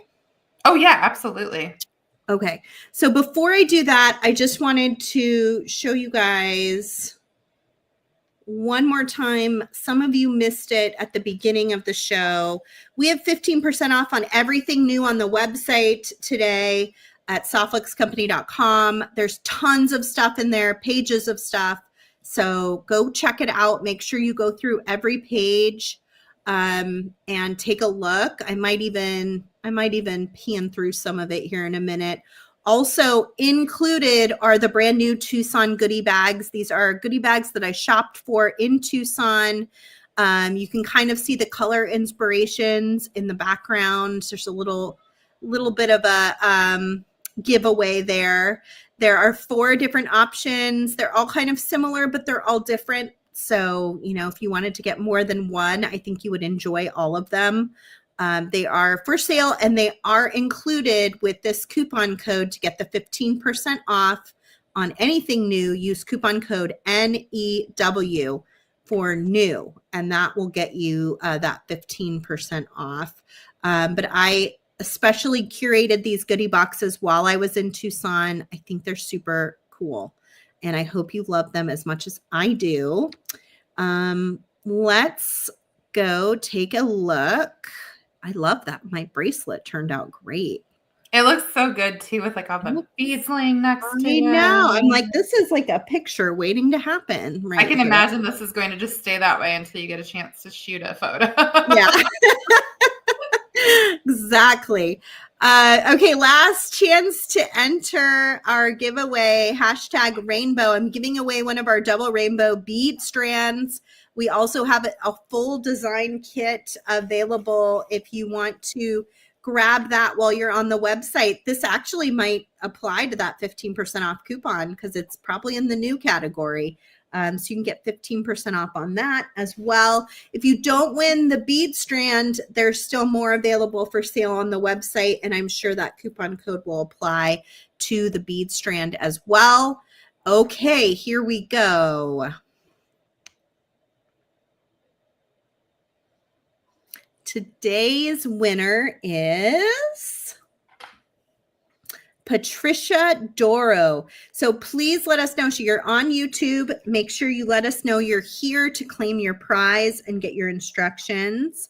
Oh, yeah, absolutely. Okay. So before I do that, I just wanted to show you guys one more time. Some of you missed it at the beginning of the show. We have 15% off on everything new on the website today at softluxcompany.com. There's tons of stuff in there, pages of stuff. So go check it out. Make sure you go through every page and take a look. I might even pan through some of it here in a minute. Also included are the brand new Tucson goodie bags. These are goodie bags that I shopped for in Tucson. You can kind of see the color inspirations in the background. There's a little bit of a giveaway there. There are 4 different options. They're all kind of similar, but they're all different. So, you know, if you wanted to get more than one, I think you would enjoy all of them. They are for sale and they are included with this coupon code to get the 15% off on anything new. Use coupon code NEW for new, and that will get you that 15% off. But I especially curated these goodie boxes while I was in Tucson. I think they're super cool, and I hope you love them as much as I do. Let's go take a look. I love that. My bracelet turned out great. It looks so good too with like all the beads laying next to it. I know. I'm like, this is like a picture waiting to happen. Right. I can imagine this is going to just stay that way until you get a chance to shoot a photo. Yeah. Exactly. Okay, last chance to enter our giveaway, #rainbow. I'm giving away one of our double rainbow bead strands. We also have a full design kit available if you want to grab that while you're on the website. This actually might apply to that 15% off coupon because it's probably in the new category. So you can get 15% off on that as well. If you don't win the bead strand, there's still more available for sale on the website. And I'm sure that coupon code will apply to the bead strand as well. Okay, here we go. Today's winner is Patricia Doro. So please let us know. So you're on YouTube. Make sure you let us know you're here to claim your prize and get your instructions.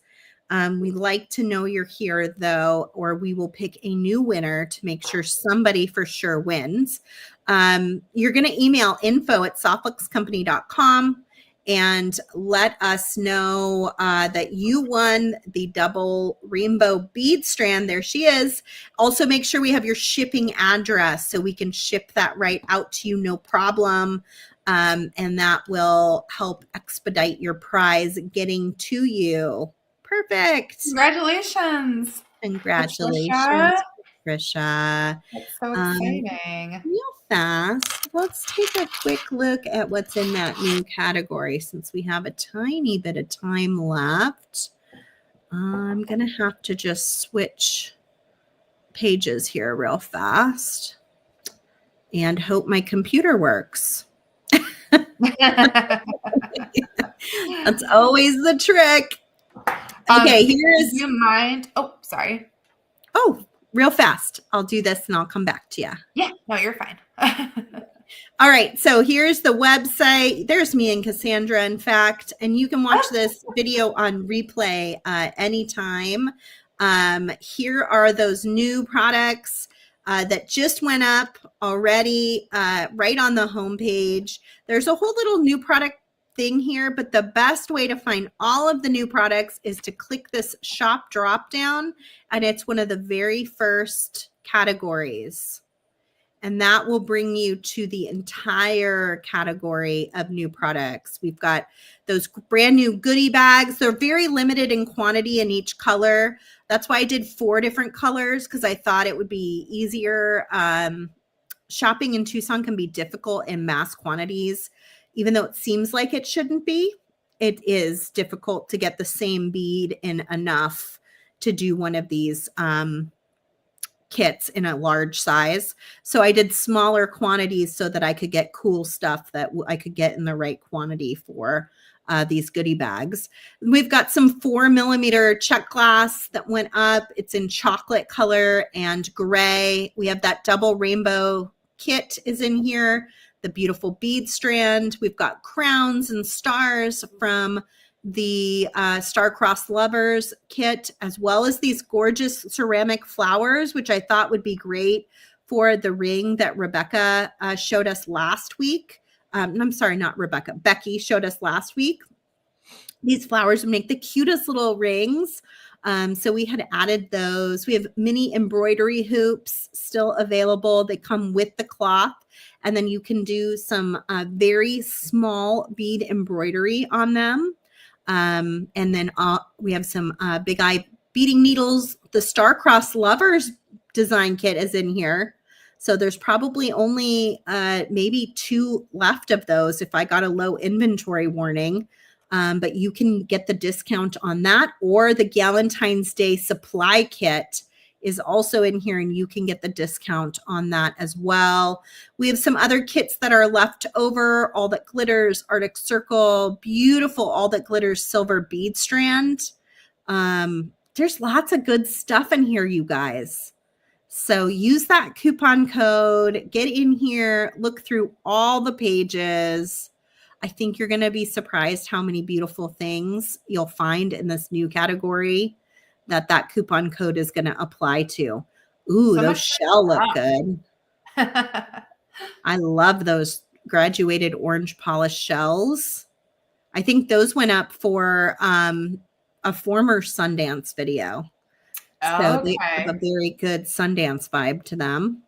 We'd like to know you're here though, or we will pick a new winner to make sure somebody for sure wins. You're going to email info@softluxcompany.com and let us know that you won the double rainbow bead strand. There she is. Also, make sure we have your shipping address so we can ship that right out to you, no problem. And that will help expedite your prize getting to you. Perfect. Congratulations. Congratulations, Patricia. That's so exciting. Real fast, let's take a quick look at what's in that new category since we have a tiny bit of time left. I'm going to have to just switch pages here real fast and hope my computer works. That's always the trick. Okay, here's. Do you mind? Oh, sorry. Oh, real fast. I'll do this and I'll come back to you. Yeah, no, you're fine. All right, so here's the website. There's me and Cassandra, in fact, and you can watch this video on replay anytime. Here are those new products that just went up already right on the homepage. There's a whole little new product thing here, but the best way to find all of the new products is to click this shop drop down, and it's one of the very first categories. And that will bring you to the entire category of new products. We've got those brand new goodie bags. They're very limited in quantity in each color. That's why I did 4 different colors, because I thought it would be easier. Shopping in Tucson can be difficult in mass quantities. Even though it seems like it shouldn't be, it is difficult to get the same bead in enough to do one of these kits in a large size. So I did smaller quantities so that I could get cool stuff that I could get in the right quantity for these goodie bags. We've got some 4mm Czech glass that went up. It's in chocolate color and gray. We have that double rainbow kit is in here. The beautiful bead strand. We've got crowns and stars from the Star-Crossed Lovers kit, as well as these gorgeous ceramic flowers, which I thought would be great for the ring that Rebecca showed us last week. I'm sorry, not Rebecca. Becky showed us last week. These flowers would make the cutest little rings. So we had added those. We have mini embroidery hoops still available. They come with the cloth. And then you can do some very small bead embroidery on them. And then we have some big eye beading needles. The Star-Crossed Lovers design kit is in here. So there's probably only maybe 2 left of those if I got a low inventory warning. But you can get the discount on that, or the Galentine's Day supply kit is also in here, and you can get the discount on that as well. We have some other kits that are left over. All That Glitters, Arctic Circle, beautiful All That Glitters silver bead strand. There's lots of good stuff in here, you guys. So use that coupon code, get in here, look through all the pages. I think you're going to be surprised how many beautiful things you'll find in this new category that coupon code is going to apply to. Ooh, so those shell look good. I love those graduated orange polished shells. I think those went up for a former Sundance video. So they have a very good Sundance vibe to them.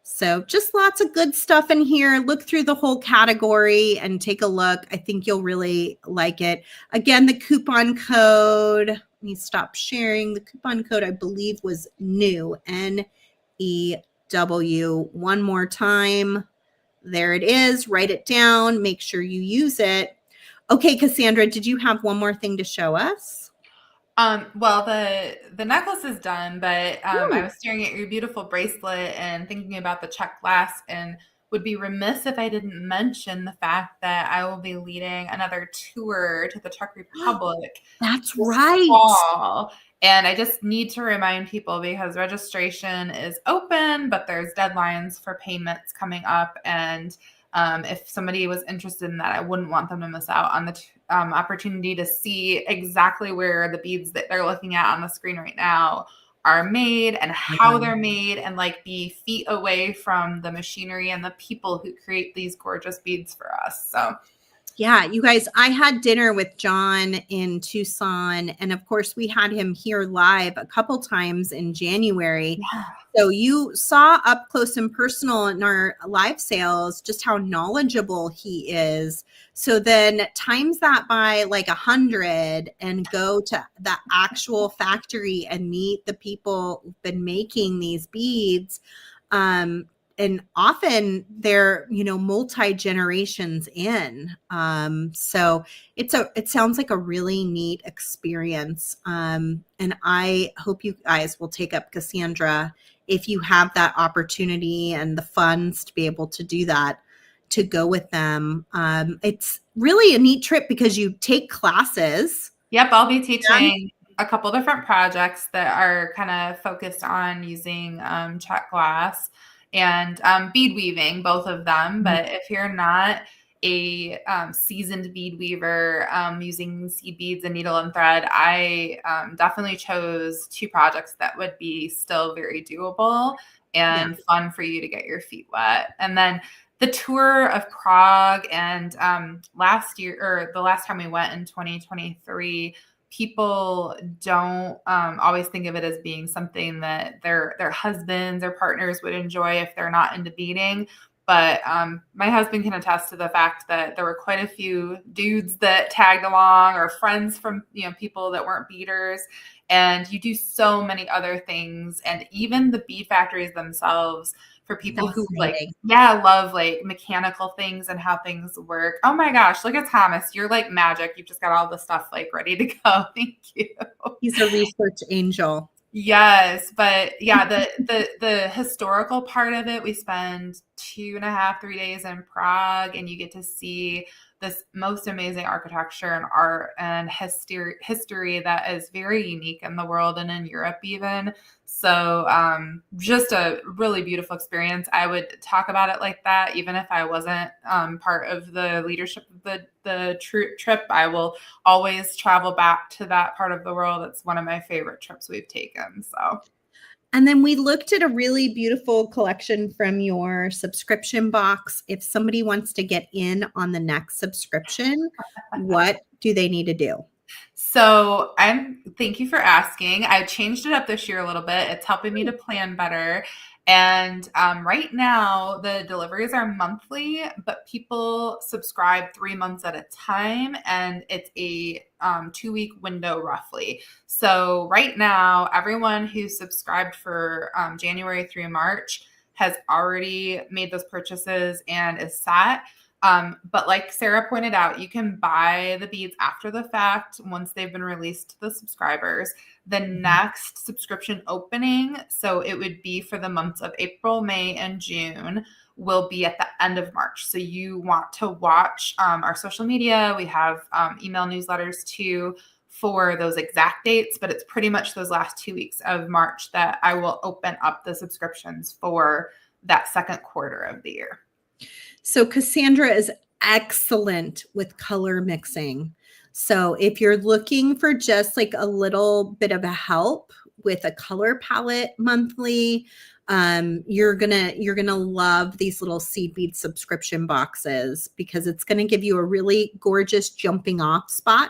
So just lots of good stuff in here. Look through the whole category and take a look. I think you'll really like it. Again, the coupon code, let me stop sharing. The coupon code, I believe, was NEW, N-E-W. One more time. There it is. Write it down. Make sure you use it. Okay, Cassandra, did you have one more thing to show us? Well, the necklace is done, but I was staring at your beautiful bracelet and thinking about the Czech glass, and would be remiss if I didn't mention the fact that I will be leading another tour to the Czech Republic. That's right. Fall. And I just need to remind people, because registration is open, but there's deadlines for payments coming up. And if somebody was interested in that, I wouldn't want them to miss out on the opportunity to see exactly where the beads that they're looking at on the screen right now are made and how they're made, and like be feet away from the machinery and the people who create these gorgeous beads for us. So yeah, you guys, I had dinner with John in Tucson, and of course we had him here live a couple times in January. Yeah. So you saw up close and personal in our live sales just how knowledgeable he is. So then times that by like 100 and go to the actual factory and meet the people who've been making these beads. and often they're, multi generations in. So it sounds like a really neat experience. And I hope you guys will take up Cassandra if you have that opportunity and the funds to be able to do that, to go with them. It's really a neat trip because you take classes. Yep, I'll be teaching a couple different projects that are kind of focused on using Czech glass and bead weaving, both of them. But if you're not a seasoned bead weaver using seed beads and needle and thread, I definitely chose 2 projects that would be still very doable and fun for you to get your feet wet. And then the tour of Prague and last year, or the last time we went in 2023, people don't always think of it as being something that their husbands or partners would enjoy if they're not into beading. But my husband can attest to the fact that there were quite a few dudes that tagged along, or friends from people that weren't beaders. And you do so many other things, and even the bead factories themselves, for people who love like mechanical things and how things work. Oh my gosh, look at Thomas. You're like magic. You've just got all the stuff like ready to go. Thank you. He's a research angel. Yes, but yeah, the historical part of it, we spend 2.5, 3 days in Prague, and you get to see this most amazing architecture and art and history that is very unique in the world and in Europe even. So just a really beautiful experience. I would talk about it like that, even if I wasn't part of the leadership of the trip. I will always travel back to that part of the world. It's one of my favorite trips we've taken. So. And then we looked at a really beautiful collection from your subscription box. If somebody wants to get in on the next subscription, what do they need to do? So thank you for asking. I changed it up this year a little bit. It's helping me to plan better. And right now the deliveries are monthly, but people subscribe 3 months at a time, and it's a 2-week window roughly. So right now, everyone who subscribed for January through March has already made those purchases and is set. But like Sarah pointed out, you can buy the beads after the fact once they've been released to the subscribers. The next subscription opening, so it would be for the months of April, May, and June, will be at the end of March. So you want to watch our social media. We have email newsletters too for those exact dates, but it's pretty much those last 2 weeks of March that I will open up the subscriptions for that second quarter of the year. So Cassandra is excellent with color mixing. So if you're looking for just like a little bit of a help with a color palette monthly, you're gonna love these little seed bead subscription boxes, because it's gonna give you a really gorgeous jumping off spot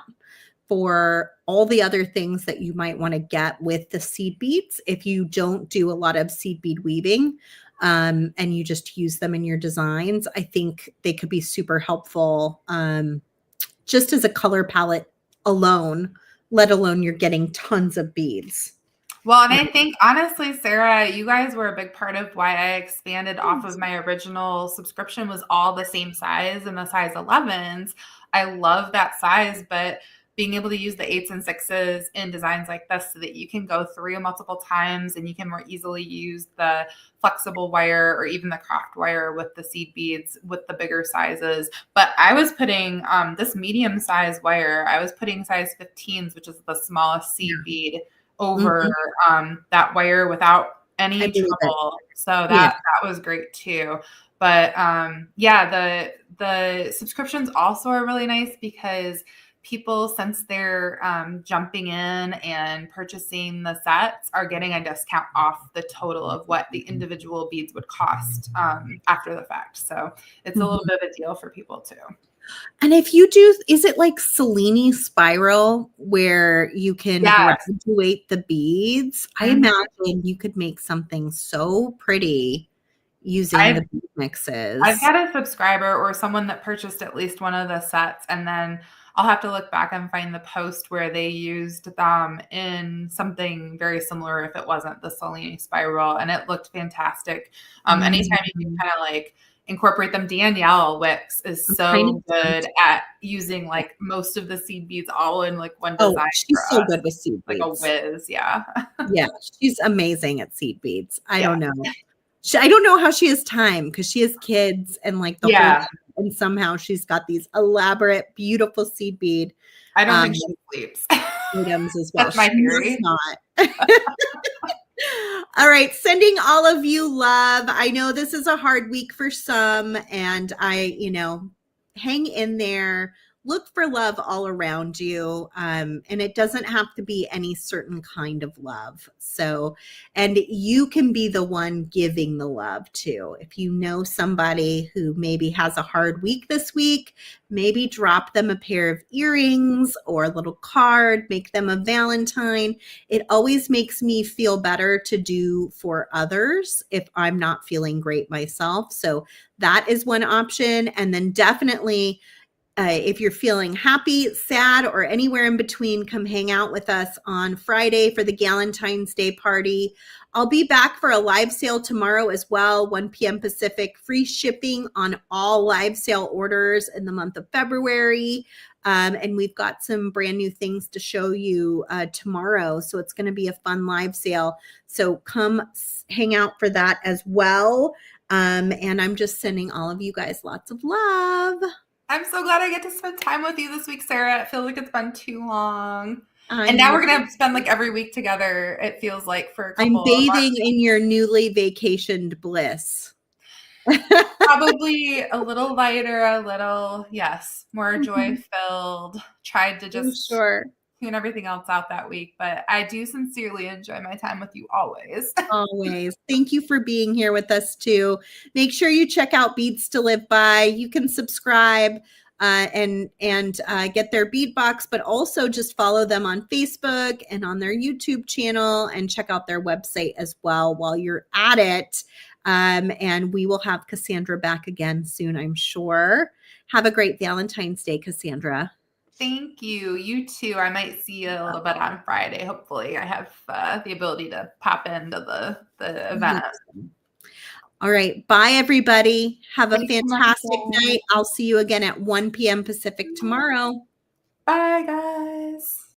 for all the other things that you might want to get with the seed beads if you don't do a lot of seed bead weaving. And you just use them in your designs. I think they could be super helpful just as a color palette alone, let alone you're getting tons of beads. Well, and I think honestly, Sarah, you guys were a big part of why I expanded off of my original subscription, was all the same size and the size 11s. I love that size, but being able to use the 8s and 6s in designs like this so that you can go through multiple times and you can more easily use the flexible wire or even the craft wire with the seed beads with the bigger sizes. But I was putting this medium size wire, I was putting size 15s, which is the smallest seed bead, over that wire without any trouble. So that was great too. But the subscriptions also are really nice because people, since they're jumping in and purchasing the sets, are getting a discount off the total of what the individual beads would cost after the fact. So it's a little bit of a deal for people too. And if you do, is it like Cellini spiral where you can graduate the beads? I imagine you could make something so pretty using the bead mixes. I've got a subscriber or someone that purchased at least one of the sets, and then I'll have to look back and find the post where they used them in something very similar if it wasn't the Cellini spiral, and it looked fantastic. Anytime you can kind of like incorporate them. Danielle Wicks is so good at using like most of the seed beads all in like one design. She's so good with seed beads. Like a whiz, yeah. Yeah, she's amazing at seed beads. I don't know. I don't know how she has time because she has kids and like the whole, and somehow she's got these elaborate, beautiful seed bead. I don't think she sleeps. Items as well. That's my theory. Not. All right, sending all of you love. I know this is a hard week for some, and hang in there. Look for love all around you. And it doesn't have to be any certain kind of love. So, and you can be the one giving the love too. If you know somebody who maybe has a hard week this week, maybe drop them a pair of earrings or a little card, make them a Valentine. It always makes me feel better to do for others if I'm not feeling great myself. So that is one option. And then definitely, if you're feeling happy, sad, or anywhere in between, come hang out with us on Friday for the Galentine's Day party. I'll be back for a live sale tomorrow as well, 1 p.m. Pacific, free shipping on all live sale orders in the month of February. And we've got some brand new things to show you tomorrow. So it's going to be a fun live sale. So come hang out for that as well. And I'm just sending all of you guys lots of love. I'm so glad I get to spend time with you this week, Sarah. It feels like it's been too long. And now we're going to spend like every week together, it feels like, for a couple I'm bathing in your newly vacationed bliss. Probably a little lighter, more joy-filled. Tried to just tune everything else out that week. But I do sincerely enjoy my time with you always. Always. Thank you for being here with us too. Make sure you check out Beads to Live By. You can subscribe and get their bead box, but also just follow them on Facebook and on their YouTube channel and check out their website as well while you're at it. And we will have Cassandra back again soon, I'm sure. Have a great Valentine's Day, Cassandra. Thank you. You too. I might see you a little bit on Friday. Hopefully I have the ability to pop into the event. All right. Bye, everybody. Have a fantastic night. I'll see you again at 1 p.m. Pacific tomorrow. Bye, guys.